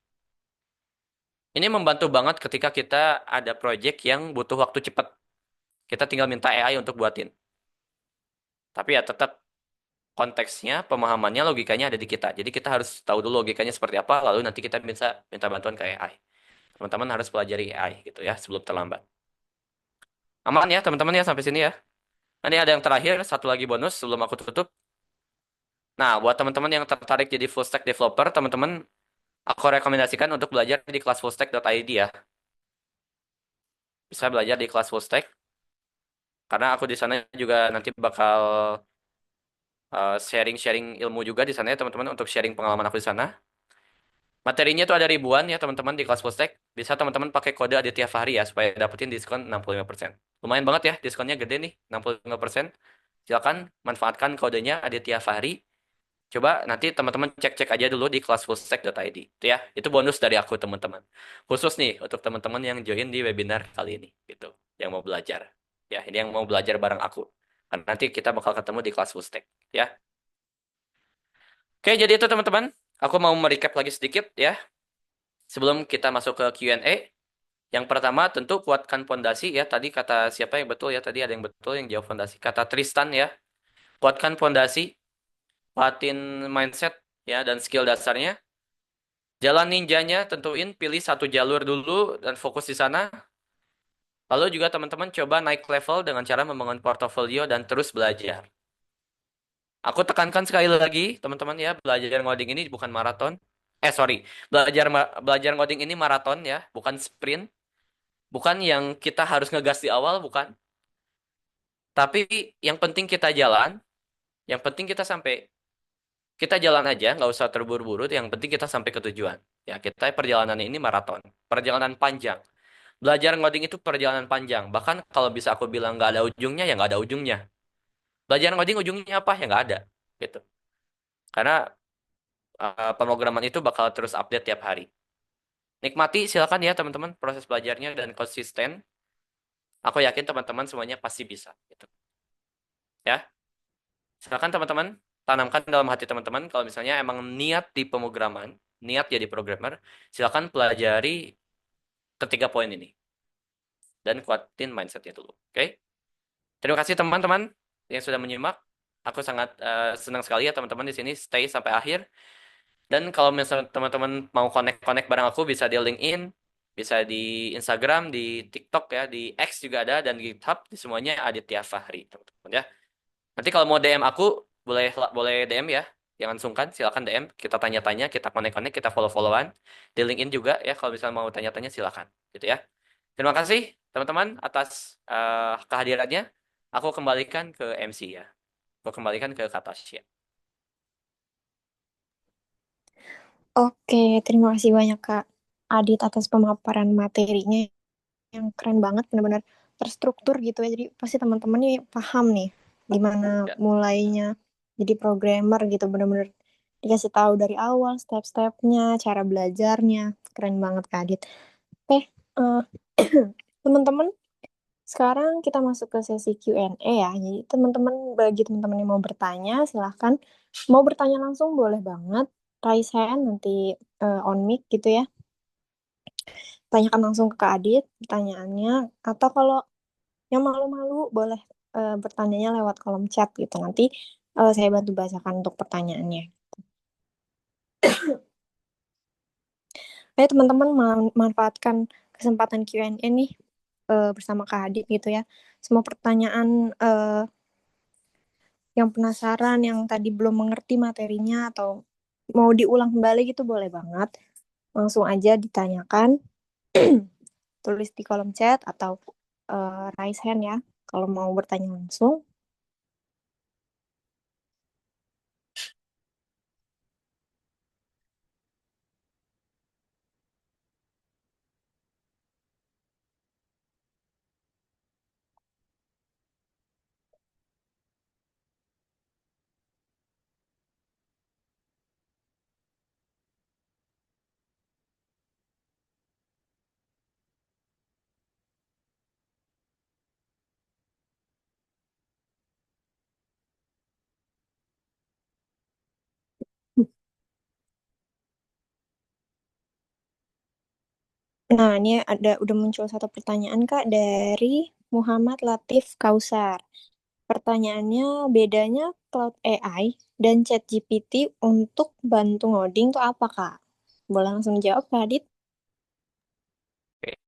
Ini membantu banget ketika kita ada project yang butuh waktu cepat. Kita tinggal minta AI untuk buatin. Tapi ya tetap konteksnya, pemahamannya, logikanya ada di kita. Jadi kita harus tahu dulu logikanya seperti apa, lalu nanti kita bisa minta bantuan ke AI. Teman-teman harus pelajari AI gitu ya sebelum terlambat. Aman ya teman-teman ya sampai sini ya. Ini ada yang terakhir, satu lagi bonus sebelum aku tutup. Nah, buat teman-teman yang tertarik jadi full stack developer, teman-teman aku rekomendasikan untuk belajar di kelas fullstack.id ya. Bisa belajar di kelas full stack karena aku di sana juga nanti bakal sharing-sharing ilmu juga di sana ya teman-teman untuk sharing pengalaman aku di sana. Materinya tuh ada ribuan ya teman-teman di kelas full stack. Bisa teman-teman pakai kode Aditya Fahri ya supaya dapetin diskon 65%. Lumayan banget ya, diskonnya gede nih, 65%. Silakan manfaatkan kodenya Aditya Fahri. Coba nanti teman-teman cek-cek aja dulu di kelasfullstack.id. Itu ya, itu bonus dari aku teman-teman. Khusus nih untuk teman-teman yang join di webinar kali ini gitu, yang mau belajar. Ya, ini yang mau belajar bareng aku. Karena nanti kita bakal ketemu di kelas fullstack, ya. Oke, jadi itu teman-teman. Aku mau merecap lagi sedikit ya. Sebelum kita masuk ke Q&A. Yang pertama tentu kuatkan fondasi ya. Tadi kata siapa yang betul ya? Tadi ada yang betul yang jawab fondasi. Kata Tristan ya. Kuatkan fondasi, kuatin mindset ya dan skill dasarnya. Jalan ninjanya tentuin pilih satu jalur dulu dan fokus di sana. Lalu juga teman-teman coba naik level dengan cara membangun portofolio dan terus belajar. Aku tekankan sekali lagi, teman-teman ya, belajar ngoding ini bukan maraton. Sorry, belajar ngoding ini maraton ya, bukan sprint. Bukan yang kita harus ngegas di awal, bukan. Tapi yang penting kita jalan, yang penting kita jalan aja, nggak usah terburu-buru. Yang penting kita sampai ke tujuan. Ya, kita perjalanan ini maraton, perjalanan panjang. Belajar ngoding itu perjalanan panjang. Bahkan kalau bisa aku bilang nggak ada ujungnya, ya nggak ada ujungnya. Belajar ngoding ujungnya apa? Ya nggak ada. Gitu. Karena pemrograman itu bakal terus update tiap hari. Nikmati silakan ya teman-teman proses belajarnya dan konsisten. Aku yakin teman-teman semuanya pasti bisa. Gitu. Ya, silakan teman-teman tanamkan dalam hati teman-teman kalau misalnya emang niat di pemrograman, niat jadi programmer, silakan pelajari ketiga poin ini dan kuatin mindsetnya dulu. Oke? Terima kasih teman-teman yang sudah menyimak. Aku sangat senang sekali ya teman-teman di sini stay sampai akhir. Dan kalau misalnya teman-teman mau connect-connect bareng aku bisa di LinkedIn, bisa di Instagram, di TikTok ya, di X juga ada dan di GitHub, di semuanya Aditya Fahri teman-teman ya. Nanti kalau mau DM aku boleh boleh DM ya. Jangan sungkan, silakan DM. Kita tanya-tanya, kita connect-connect, kita follow-followan. Di LinkedIn juga ya kalau misalnya mau tanya-tanya silakan gitu ya. Terima kasih teman-teman atas kehadirannya. Aku kembalikan ke MC ya. Aku kembalikan ke kata Tasya. Oke, terima kasih banyak Kak Adit atas pemaparan materinya yang keren banget, benar-benar terstruktur gitu ya. Jadi pasti teman-teman nih paham nih gimana Ya. mulainya jadi programmer gitu, benar-benar dikasih tahu dari awal step-stepnya, cara belajarnya. Keren banget Kak Adit. Oke, eh, teman-teman, sekarang kita masuk ke sesi Q&A ya. Jadi teman-teman, bagi teman-teman yang mau bertanya, silahkan. Mau bertanya langsung boleh banget. Raise hand nanti on mic gitu ya. Tanyakan langsung ke Kak Adit pertanyaannya. Atau kalau yang malu-malu boleh bertanyanya lewat kolom chat gitu. Nanti saya bantu bacakan untuk pertanyaannya. Ayo teman-teman manfaatkan kesempatan Q&A nih bersama Kak Adit gitu ya. Semua pertanyaan yang penasaran, yang tadi belum mengerti materinya atau mau diulang kembali gitu boleh banget. Langsung aja ditanyakan, tulis di kolom chat atau raise hand ya kalau mau bertanya langsung. Nah, ini udah muncul satu pertanyaan Kak dari Muhammad Latif Kausar. Pertanyaannya, bedanya Cloud AI dan ChatGPT untuk bantu ngoding itu apa Kak? Boleh langsung jawab Kak Adit? Oke.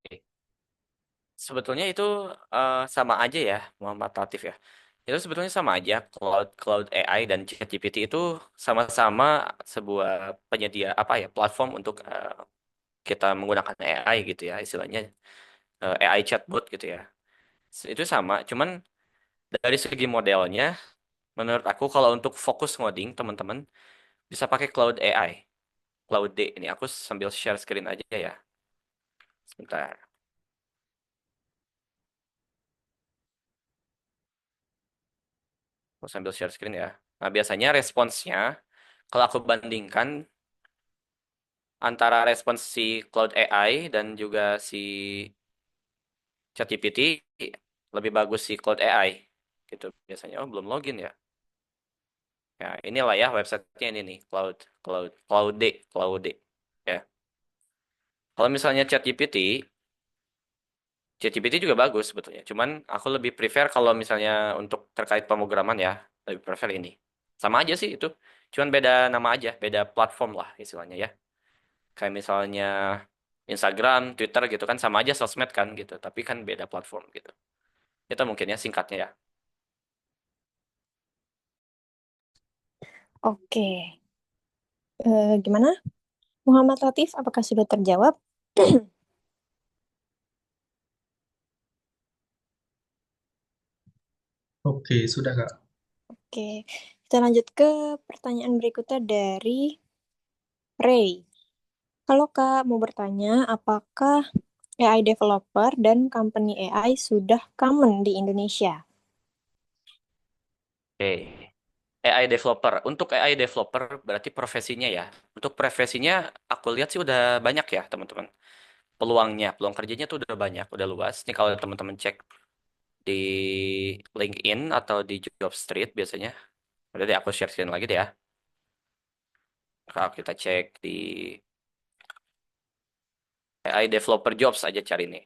Sebetulnya itu sama aja ya, Muhammad Latif ya. Itu sebetulnya sama aja. Cloud Cloud AI dan ChatGPT itu sama-sama sebuah penyedia apa ya platform untuk kita menggunakan AI gitu ya, istilahnya AI chatbot gitu ya. Itu sama, cuman dari segi modelnya, menurut aku kalau untuk fokus ngoding teman-teman bisa pakai Cloud AI, Cloud D. Ini aku sambil share screen aja ya, sebentar. Aku sambil share screen ya. Nah, biasanya responsnya, kalau aku bandingkan antara respons si Cloud AI dan juga si ChatGPT, lebih bagus si Cloud AI. Gitu biasanya. Oh, belum login ya. Ya, inilah ya websitenya ini nih, Cloud D. Ya. Kalau misalnya ChatGPT juga bagus sebetulnya. Cuman aku lebih prefer kalau misalnya untuk terkait pemrograman ya, lebih prefer ini. Sama aja sih itu. Cuman beda nama aja, beda platform lah istilahnya ya. Kayak misalnya Instagram, Twitter gitu kan sama aja sosmed kan gitu, tapi kan beda platform gitu. Itu mungkin ya singkatnya ya. Oke. Gimana? Muhammad Latif, apakah sudah terjawab? Oke, sudah Kak. Oke, kita lanjut ke pertanyaan berikutnya dari Ray. Kalau Kak mau bertanya, apakah AI developer dan company AI sudah common di Indonesia? Oke. AI developer. Untuk AI developer berarti profesinya ya. Untuk profesinya aku lihat sih udah banyak ya teman-teman. Peluangnya, peluang kerjanya tuh udah banyak, udah luas. Nih kalau teman-teman cek di LinkedIn atau di Jobstreet biasanya. Udah deh aku share screen lagi deh ya. Kalau kita cek di AI developer jobs aja cari nih.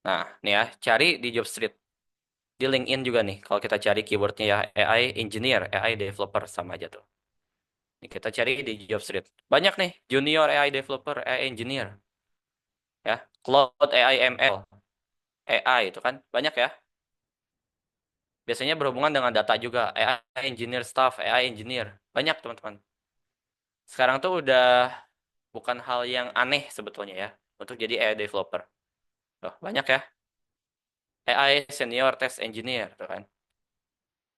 Nah, nih ya, cari di Jobstreet. Di LinkedIn juga nih, kalau kita cari keywordnya ya AI engineer, AI developer sama aja tuh. Nih kita cari di Jobstreet. Banyak nih, junior AI developer, AI engineer, ya. Cloud AI ML, AI itu kan banyak ya. Biasanya berhubungan dengan data juga, AI engineer staff, AI engineer. Banyak teman-teman. Sekarang tuh udah bukan hal yang aneh sebetulnya ya, untuk jadi AI developer. Tuh, banyak ya. AI senior test engineer, tuh kan.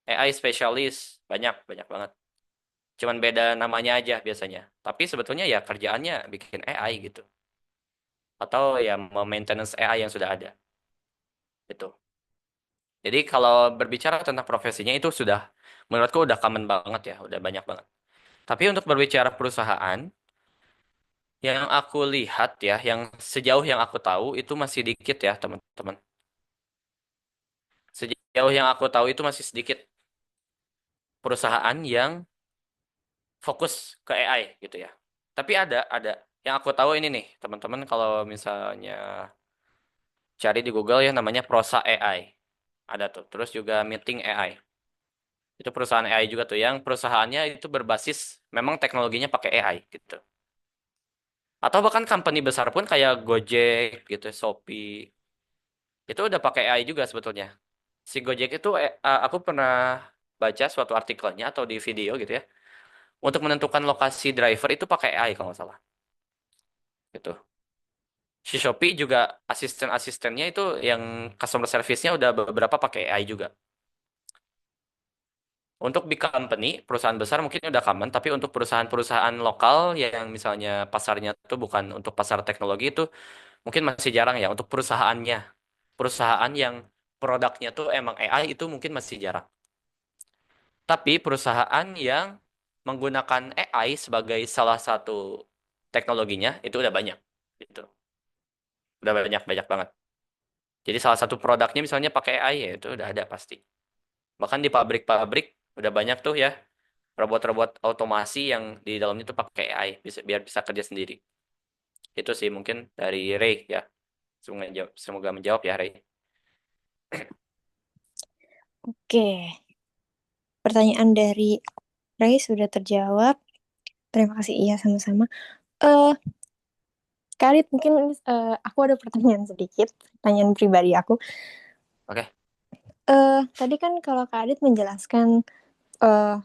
AI specialist, banyak, banyak banget. Cuman beda namanya aja biasanya. Tapi sebetulnya ya kerjaannya bikin AI gitu. Atau ya maintenance AI yang sudah ada. Itu. Jadi kalau berbicara tentang profesinya itu sudah menurutku udah common banget ya, udah banyak banget. Tapi untuk berbicara perusahaan, yang aku lihat ya, yang sejauh yang aku tahu itu masih dikit ya teman-teman. Sejauh yang aku tahu itu masih sedikit perusahaan yang fokus ke AI gitu ya. Tapi ada. Yang aku tahu ini nih, teman-teman kalau misalnya cari di Google ya namanya Prosa AI. Ada tuh. Terus juga Meeting AI. Itu perusahaan AI juga tuh yang perusahaannya itu berbasis memang teknologinya pakai AI gitu. Atau bahkan company besar pun kayak Gojek gitu, Shopee. Itu udah pakai AI juga sebetulnya. Si Gojek itu aku pernah baca suatu artikelnya atau di video gitu ya. Untuk menentukan lokasi driver itu pakai AI kalau nggak salah. Gitu. Si Shopee juga asisten-asistennya itu yang customer service-nya udah beberapa pakai AI juga. Untuk big company, perusahaan besar mungkin udah common, tapi untuk perusahaan-perusahaan lokal yang misalnya pasarnya itu bukan untuk pasar teknologi itu mungkin masih jarang ya. Untuk perusahaannya, perusahaan yang produknya tuh emang AI itu mungkin masih jarang. Tapi perusahaan yang menggunakan AI sebagai salah satu teknologinya itu udah banyak. Gitu. Udah banyak, banyak banget. Jadi salah satu produknya misalnya pakai AI ya itu udah ada pasti. Bahkan di pabrik-pabrik udah banyak tuh ya robot-robot otomasi yang di dalamnya tuh pakai AI bisa biar bisa kerja sendiri. Itu sih mungkin dari Ray ya. Semoga menjawab ya Ray. Oke, pertanyaan dari Ray sudah terjawab. Terima kasih, iya sama-sama. Eh, Karit, mungkin aku ada pertanyaan sedikit, pertanyaan pribadi aku. Oke, Tadi kan kalau Kak Adit menjelaskan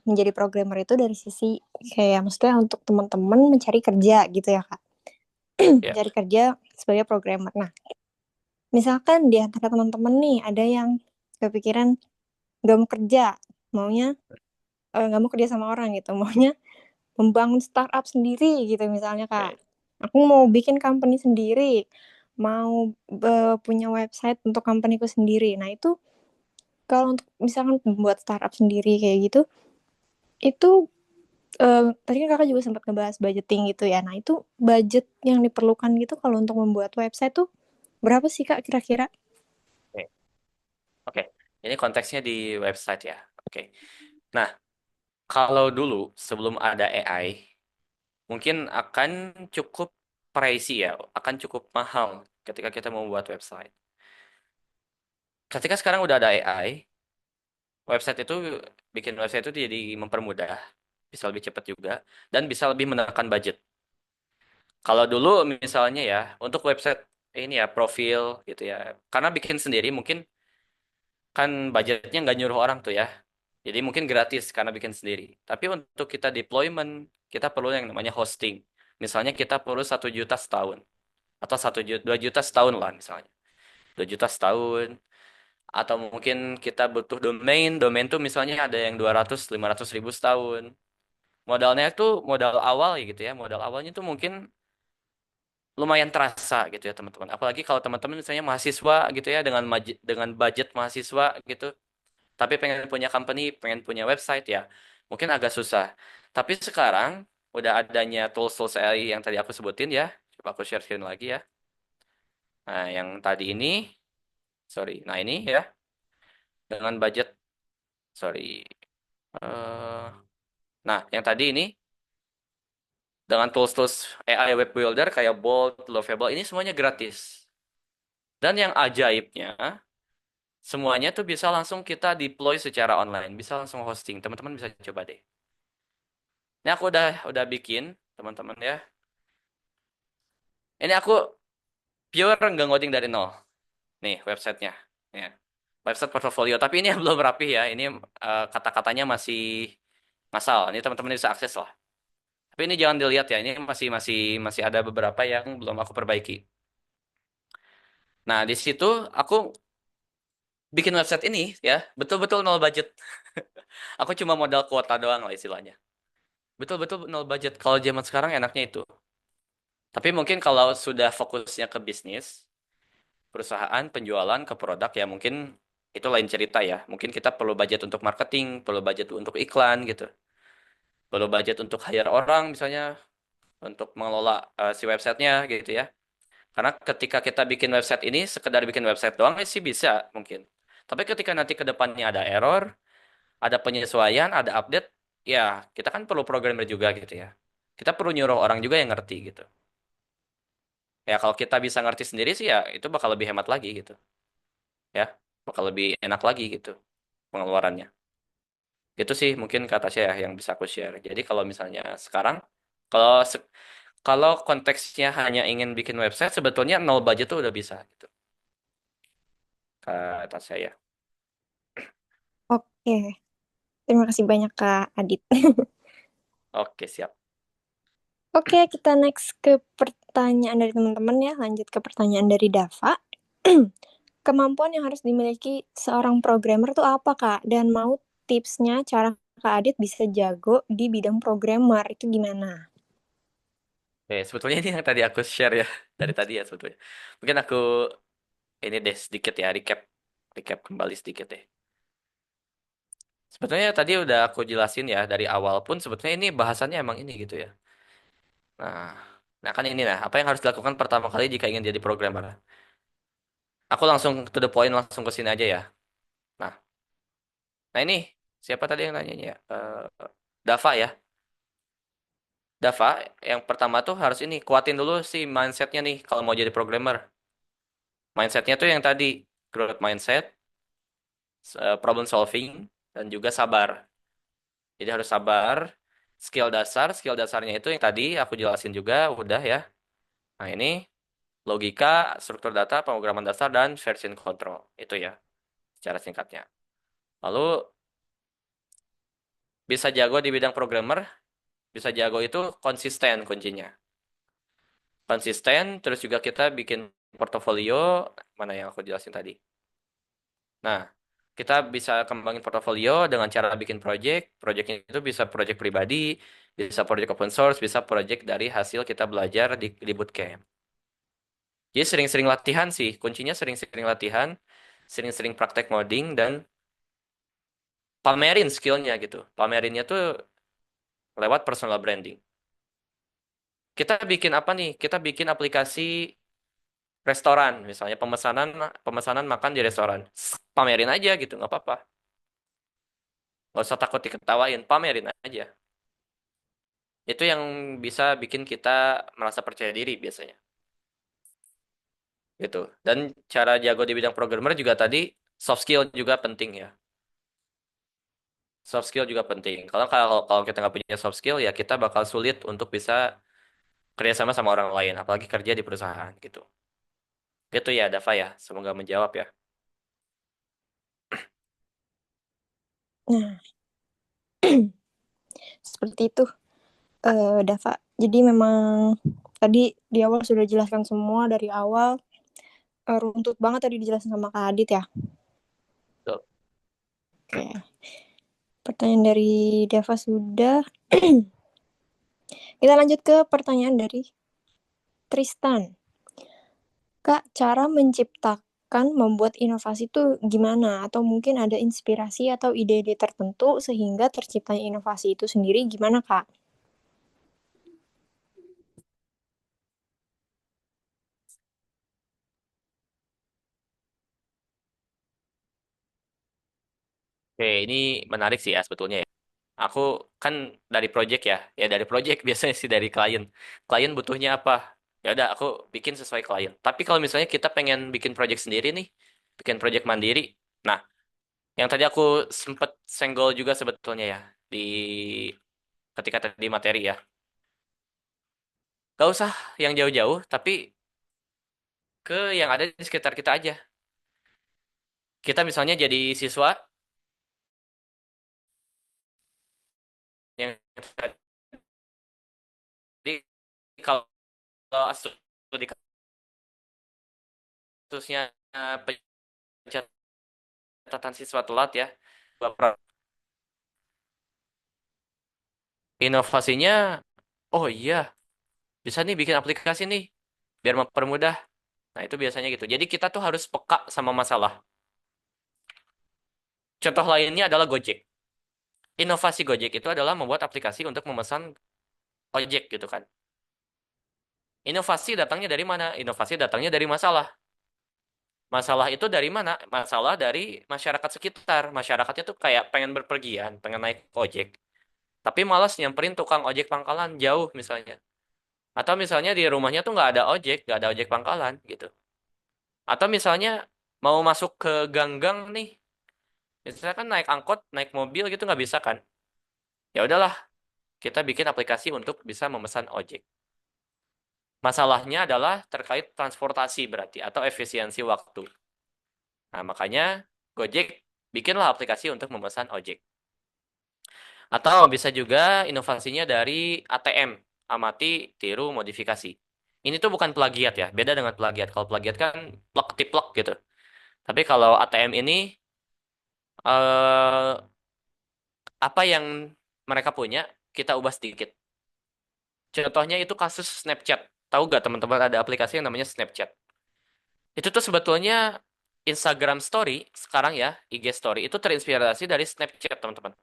menjadi programmer itu dari sisi kayak maksudnya untuk teman-teman mencari kerja gitu ya Kak. ya. Mencari kerja sebagai programmer. Nah, misalkan di antara teman-teman nih ada yang kepikiran gak mau kerja, maunya nggak mau kerja sama orang gitu, maunya membangun startup sendiri gitu misalnya Kak. Oke. Aku mau bikin company sendiri, mau punya website untuk companyku sendiri. Nah, itu kalau untuk misalkan membuat startup sendiri kayak gitu, itu tadi kan Kakak juga sempat ngebahas budgeting gitu ya. Nah, itu budget yang diperlukan gitu kalau untuk membuat website tuh berapa sih Kak kira-kira? Oke. Oke. Ini konteksnya di website ya. Oke. Nah, kalau dulu sebelum ada AI, mungkin akan cukup pricey ya, akan cukup mahal ketika kita mau buat website. Ketika sekarang udah ada AI, website itu bikin website itu jadi mempermudah, bisa lebih cepat juga, dan bisa lebih menekan budget. Kalau dulu misalnya ya, untuk website ini ya profil gitu ya, karena bikin sendiri mungkin kan budgetnya nggak nyuruh orang tuh ya. Jadi mungkin gratis karena bikin sendiri. Tapi untuk kita deployment, kita perlu yang namanya hosting. Misalnya kita perlu 1 juta setahun. Atau 1 juta, 2 juta setahun lah misalnya. 2 juta setahun. Atau mungkin kita butuh domain. Domain tuh misalnya ada yang 200-500 ribu setahun. Modalnya tuh modal awal ya gitu ya. Modal awalnya tuh mungkin lumayan terasa gitu ya teman-teman. Apalagi kalau teman-teman misalnya mahasiswa gitu ya. Dengan budget mahasiswa gitu. Tapi pengen punya company, pengen punya website ya, mungkin agak susah. Tapi sekarang udah adanya tools-tools AI yang tadi aku sebutin ya. Coba aku share screen lagi ya. Nah, yang tadi ini, sorry. Nah, ini ya, dengan budget, sorry. eh nah, yang tadi ini, dengan tools-tools AI web builder kayak Bolt, Lovable, ini semuanya gratis. Dan yang ajaibnya, semuanya tuh bisa langsung kita deploy secara online, bisa langsung hosting. Teman-teman bisa coba deh. Ini aku udah bikin, teman-teman ya. Ini aku pure nggak ngoding dari nol. Nih websitenya. Ya. Website portofolio. Tapi ini yang belum rapi ya. Ini kata-katanya masih ngasal. Ini teman-teman bisa akses lah. Tapi ini jangan dilihat ya. Ini masih masih masih ada beberapa yang belum aku perbaiki. Nah di situ aku bikin website ini ya betul-betul nol budget. Aku cuma modal kuota doang lah istilahnya. Betul-betul nol budget. Kalau zaman sekarang enaknya itu. Tapi mungkin kalau sudah fokusnya ke bisnis, perusahaan penjualan ke produk ya mungkin itu lain cerita ya. Mungkin kita perlu budget untuk marketing, perlu budget untuk iklan gitu. Perlu budget untuk hire orang misalnya untuk mengelola si websitenya gitu ya. Karena ketika kita bikin website ini sekedar bikin website doang sih bisa mungkin. Tapi ketika nanti ke depannya ada error, ada penyesuaian, ada update, ya kita kan perlu programmer juga gitu ya. Kita perlu nyuruh orang juga yang ngerti gitu. Ya kalau kita bisa ngerti sendiri sih ya itu bakal lebih hemat lagi gitu. Ya, bakal lebih enak lagi gitu pengeluarannya. Itu sih mungkin kata saya yang bisa aku share. Jadi kalau misalnya sekarang, kalau kalau konteksnya hanya ingin bikin website, sebetulnya nol budget tuh udah bisa gitu. Kata saya. Oke, terima kasih banyak Kak Adit. Oke, siap. Oke, kita next ke pertanyaan dari teman-teman ya. Lanjut ke pertanyaan dari Dava. Kemampuan yang harus dimiliki seorang programmer tuh apa Kak? Dan mau tipsnya cara Kak Adit bisa jago di bidang programmer itu gimana? Sebetulnya ini yang tadi aku share ya. Dari tadi ya sebetulnya. Mungkin aku ini deh sedikit ya, recap. Recap kembali sedikit deh. Sebetulnya tadi udah aku jelasin ya, dari awal pun sebetulnya ini bahasannya emang ini gitu ya. Nah, nah kan ini nah, apa yang harus dilakukan pertama kali jika ingin jadi programmer? Aku langsung to the point, langsung ke sini aja ya. Nah, nah ini siapa tadi yang nanya ya? Dava ya. Dava, yang pertama tuh harus ini, kuatin dulu si mindsetnya nih kalau mau jadi programmer. Mindsetnya tuh yang tadi, growth mindset, problem solving, dan juga sabar. Jadi harus sabar. Skill dasarnya itu yang tadi aku jelasin juga, udah ya. Nah ini logika, struktur data, pemrograman dasar, dan version control. Itu ya, secara singkatnya. Lalu bisa jago di bidang programmer, bisa jago itu konsisten kuncinya. Konsisten, terus juga kita bikin portofolio, mana yang aku jelasin tadi. Nah, kita bisa kembangin portofolio dengan cara bikin project. Projectnya itu bisa project pribadi, bisa project open source, bisa project dari hasil kita belajar di bootcamp. Jadi sering-sering latihan sih, kuncinya sering-sering latihan, sering-sering praktek coding, dan pamerin skillnya gitu. Pamerinnya tuh lewat personal branding. Kita bikin apa nih? Kita bikin aplikasi restoran, misalnya pemesanan pemesanan makan di restoran. Pamerin aja gitu, nggak apa-apa. Nggak usah takut diketawain, pamerin aja. Itu yang bisa bikin kita merasa percaya diri biasanya. Gitu. Dan cara jago di bidang programmer juga tadi, soft skill juga penting ya. Soft skill juga penting. Kalau kita nggak punya soft skill ya kita bakal sulit untuk bisa kerjasama sama orang lain, apalagi kerja di perusahaan gitu. Gitu ya, Dava ya. Semoga menjawab ya. Nah, seperti itu, Dava. Jadi memang tadi di awal sudah jelaskan semua dari awal, runtut banget tadi dijelasin sama Kak Adit ya. Tuh. Oke, pertanyaan dari Dava sudah. Kita lanjut ke pertanyaan dari Tristan. Kak, cara menciptakan membuat inovasi itu gimana? Atau mungkin ada inspirasi atau ide-ide tertentu sehingga terciptanya inovasi itu sendiri gimana, Kak? Oke, ini menarik sih ya sebetulnya ya. Aku kan dari project ya, ya dari project biasanya sih dari klien. Klien butuhnya apa? Ya udah aku bikin sesuai klien. Tapi kalau misalnya kita pengen bikin project sendiri nih, bikin project mandiri. Nah, yang tadi aku sempet senggol juga sebetulnya ya di ketika tadi materi ya. Gak usah yang jauh-jauh, tapi ke yang ada di sekitar kita aja. Kita misalnya jadi siswa yang tadi kalau studi kasusnya pencatatan siswa telat ya. Inovasinya, oh iya, bisa nih bikin aplikasi nih, biar mempermudah. Nah, itu biasanya gitu. Jadi kita tuh harus peka sama masalah. Contoh lainnya adalah Gojek. Inovasi Gojek itu adalah membuat aplikasi untuk memesan ojek gitu kan. Inovasi datangnya dari mana? Inovasi datangnya dari masalah. Masalah itu dari mana? Masalah dari masyarakat sekitar. Masyarakatnya tuh kayak pengen berpergian, pengen naik ojek. Tapi malas nyamperin tukang ojek pangkalan jauh misalnya. Atau misalnya di rumahnya tuh nggak ada ojek pangkalan gitu. Atau misalnya mau masuk ke gang-gang nih, misalnya kan naik angkot, naik mobil gitu nggak bisa kan? Ya udahlah, kita bikin aplikasi untuk bisa memesan ojek. Masalahnya adalah terkait transportasi berarti atau efisiensi waktu. Nah, makanya Gojek bikinlah aplikasi untuk memesan ojek. Atau bisa juga inovasinya dari ATM, amati, tiru, modifikasi. Ini tuh bukan plagiat ya, beda dengan plagiat. Kalau plagiat kan plek tiplek gitu. Tapi kalau ATM ini eh, apa yang mereka punya kita ubah sedikit. Contohnya itu kasus Snapchat. Tahu gak teman-teman ada aplikasi yang namanya Snapchat? Itu tuh sebetulnya Instagram Story sekarang ya, IG Story itu terinspirasi dari Snapchat, teman-teman.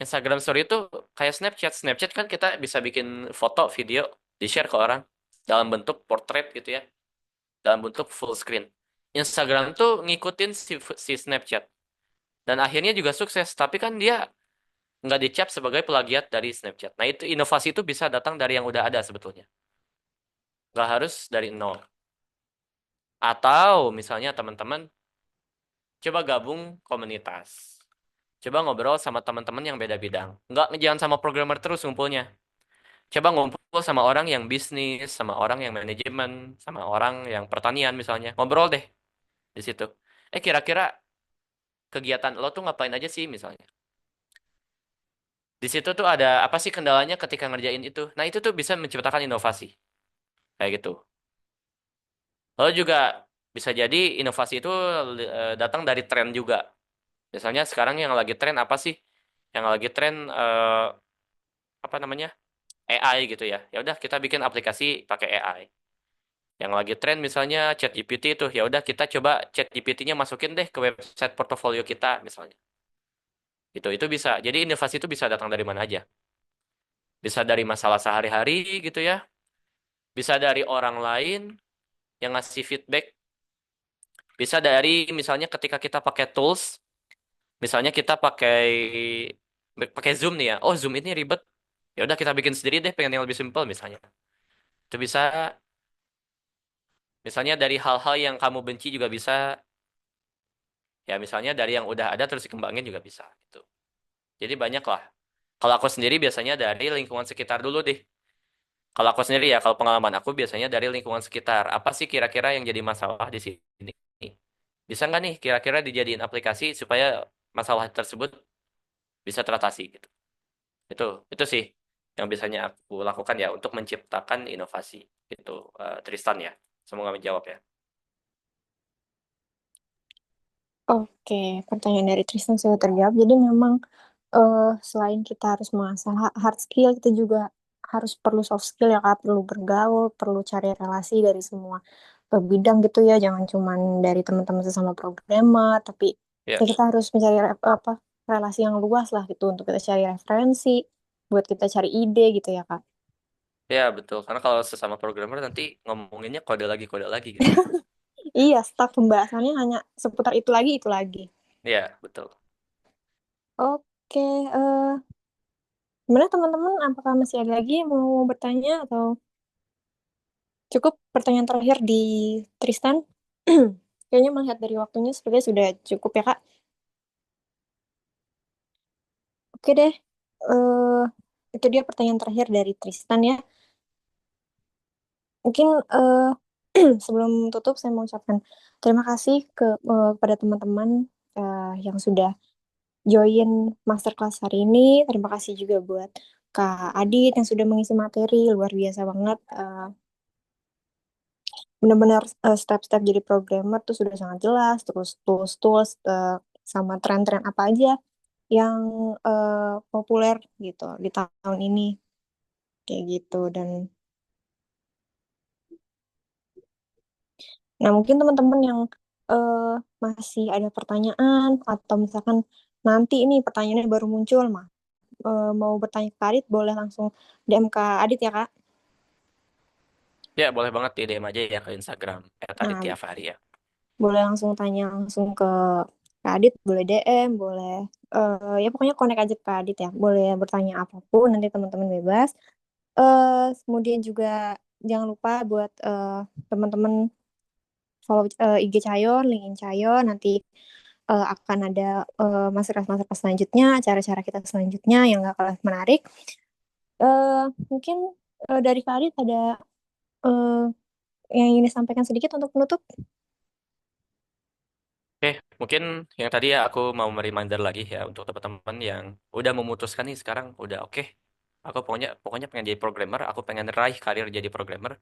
Instagram Story itu kayak Snapchat. Snapchat kan kita bisa bikin foto, video, di-share ke orang dalam bentuk portrait gitu ya, dalam bentuk full screen. Instagram tuh ngikutin si Snapchat dan akhirnya juga sukses. Tapi kan dia nggak dicap sebagai plagiat dari Snapchat. Nah, itu inovasi itu bisa datang dari yang udah ada sebetulnya. Nggak harus dari nol. Atau misalnya teman-teman coba gabung komunitas. Coba ngobrol sama teman-teman yang beda bidang. Nggak, jangan sama programmer terus ngumpulnya. Coba ngumpul sama orang yang bisnis, sama orang yang manajemen, sama orang yang pertanian misalnya. Ngobrol deh di situ. Kira-kira kegiatan lo tuh ngapain aja sih misalnya? Di situ tuh ada apa sih kendalanya ketika ngerjain itu? Nah, itu tuh bisa menciptakan inovasi. Kayak gitu. Lalu juga bisa jadi inovasi itu datang dari tren juga. Misalnya sekarang yang lagi tren apa sih? Yang lagi tren apa namanya? AI gitu ya. Ya udah kita bikin aplikasi pakai AI. Yang lagi tren misalnya ChatGPT itu, ya udah kita coba ChatGPT-nya masukin deh ke website portofolio kita misalnya. Itu bisa. Jadi inovasi itu bisa datang dari mana aja. Bisa dari masalah sehari-hari gitu ya. Bisa dari orang lain yang ngasih feedback. Bisa dari misalnya ketika kita pakai tools, misalnya kita pakai pakai Zoom nih ya. Oh, Zoom ini ribet. Ya udah kita bikin sendiri deh, pengen yang lebih simpel misalnya. Itu bisa misalnya dari hal-hal yang kamu benci juga bisa. Ya misalnya dari yang udah ada terus dikembangin juga bisa gitu. Jadi banyak lah. Kalau aku sendiri biasanya dari lingkungan sekitar dulu deh. Kalau aku sendiri ya, kalau pengalaman aku biasanya dari lingkungan sekitar. Apa sih kira-kira yang jadi masalah di sini? Bisa nggak nih kira-kira dijadiin aplikasi supaya masalah tersebut bisa teratasi gitu. Itu itu sih yang biasanya aku lakukan ya untuk menciptakan inovasi gitu. Tristan ya. Semoga menjawab ya. Oke, pertanyaan dari Tristan sudah terjawab. Jadi memang selain kita harus mengasah hard skill, kita juga harus perlu soft skill ya Kak, perlu bergaul, perlu cari relasi dari semua bidang gitu ya, jangan cuman dari teman-teman sesama programmer, tapi Ya, ya kita harus mencari apa relasi yang luas lah gitu untuk kita cari referensi, buat kita cari ide gitu ya Kak. ya betul. Karena kalau sesama programmer nanti ngomonginnya kode lagi gitu. Iya, stuck pembahasannya hanya seputar itu lagi, itu lagi. Ya, betul. Oke, gimana teman-teman? Apakah masih ada lagi yang mau bertanya atau cukup pertanyaan terakhir di Tristan? Kayaknya melihat dari waktunya sepertinya sudah cukup ya, Kak. Oke deh. eh itu dia pertanyaan terakhir dari Tristan ya. Mungkin sebelum tutup saya mau ucapkan terima kasih kepada teman-teman yang sudah join masterclass hari ini. Terima kasih juga buat Kak Adit yang sudah mengisi materi luar biasa banget. Benar-benar step-step jadi programmer tuh sudah sangat jelas, terus tools-tools sama tren-tren apa aja yang populer gitu di tahun ini kayak gitu. Dan nah mungkin teman-teman yang eh, masih ada pertanyaan atau misalkan nanti ini pertanyaannya baru muncul mah mau bertanya ke Adit boleh langsung DM ke Adit ya Kak. Ya, boleh banget di DM aja ya ke Instagram. Tadi Nah tiap hari ya. boleh langsung tanya langsung ke Kak Adit, boleh DM, boleh ya pokoknya connect aja ke Kak Adit ya. Boleh bertanya apapun, nanti teman-teman bebas. Kemudian juga jangan lupa buat teman-teman follow IG Cayon, LinkedIn Cayon, nanti akan ada masterclass-masterclass selanjutnya, acara-acara kita selanjutnya yang gak kalah menarik. Mungkin dari Kak Adit ada eh, yang ingin disampaikan sedikit untuk penutup? Oke, mungkin yang tadi ya aku mau reminder lagi ya untuk teman-teman yang udah memutuskan nih sekarang udah oke. Aku pokoknya pokoknya pengen jadi programmer, aku pengen raih karir jadi programmer.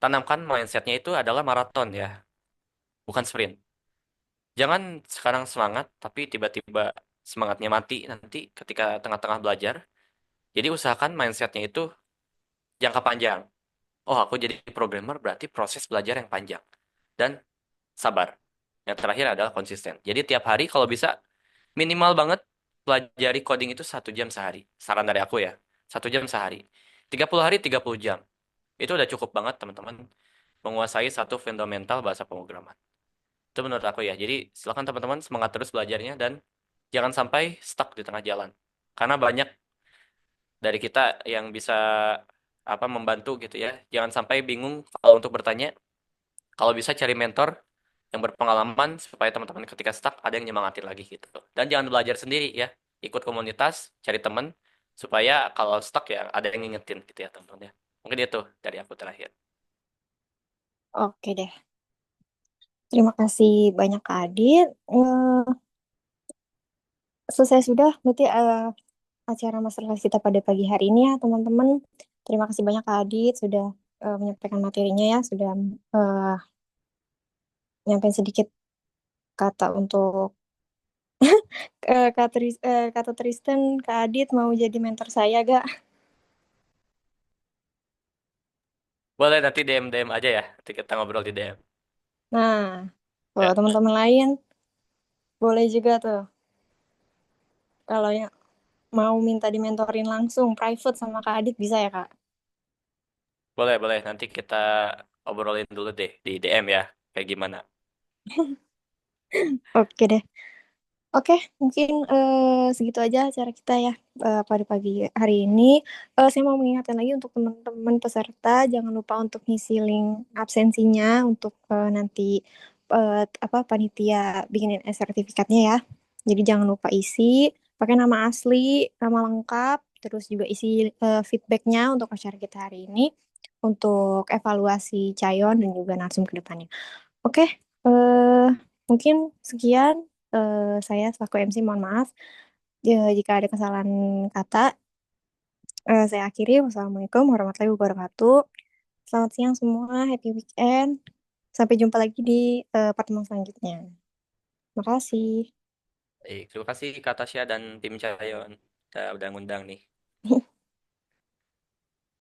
Tanamkan mindsetnya itu adalah maraton ya, bukan sprint. Jangan sekarang semangat, tapi tiba-tiba semangatnya mati nanti ketika tengah-tengah belajar. Jadi usahakan mindsetnya itu jangka panjang. Oh, aku jadi programmer berarti proses belajar yang panjang. Dan sabar. Yang terakhir adalah konsisten. Jadi tiap hari kalau bisa minimal banget pelajari coding itu 1 jam sehari. Saran dari aku ya. 1 jam sehari. 30 hari 30 jam. Itu udah cukup banget teman-teman menguasai satu fundamental bahasa pemrograman. Itu menurut aku ya. Jadi silakan teman-teman semangat terus belajarnya dan jangan sampai stuck di tengah jalan. Karena banyak dari kita yang bisa apa membantu gitu ya. Jangan sampai bingung kalau untuk bertanya. Kalau bisa cari mentor yang berpengalaman supaya teman-teman ketika stuck ada yang nyemangatin lagi gitu. Dan jangan belajar sendiri ya. Ikut komunitas, cari teman supaya kalau stuck ya ada yang ngingetin gitu ya teman-teman ya. Mungkin itu dari aku terakhir. Oke deh. Terima kasih banyak Kak Adit. Selesai sudah berarti acara masterclass kita pada pagi hari ini ya teman-teman. Terima kasih banyak Kak Adit sudah menyampaikan materinya ya, sudah eh, menyampaikan sedikit kata untuk kata Tristan, Kak Adit mau jadi mentor saya gak? Boleh nanti DM-DM aja ya. Nanti kita ngobrol di DM. Nah, kalau Ya, teman-teman lain boleh juga tuh kalau yang mau minta dimentorin langsung private sama Kak Adit bisa ya Kak? boleh, boleh. Nanti kita obrolin dulu deh di DM ya. Kayak gimana. Oke deh. Oke, mungkin segitu aja acara kita ya pada pagi hari ini. Saya mau mengingatkan lagi untuk teman-teman peserta, jangan lupa untuk ngisi link absensinya untuk nanti apa panitia bikinin sertifikatnya ya. Jadi jangan lupa isi, pakai nama asli, nama lengkap, terus juga isi feedbacknya untuk acara kita hari ini, untuk evaluasi Cayon dan juga narsum ke depannya. Oke, mungkin sekian saya selaku MC mohon maaf jika ada kesalahan kata. Saya akhiri. Wassalamualaikum warahmatullahi wabarakatuh. Selamat siang semua, happy weekend. Sampai jumpa lagi di pertemuan selanjutnya. Terima kasih. Terima kasih Kak Tasya dan tim Cayon. Kita udah ngundang nih.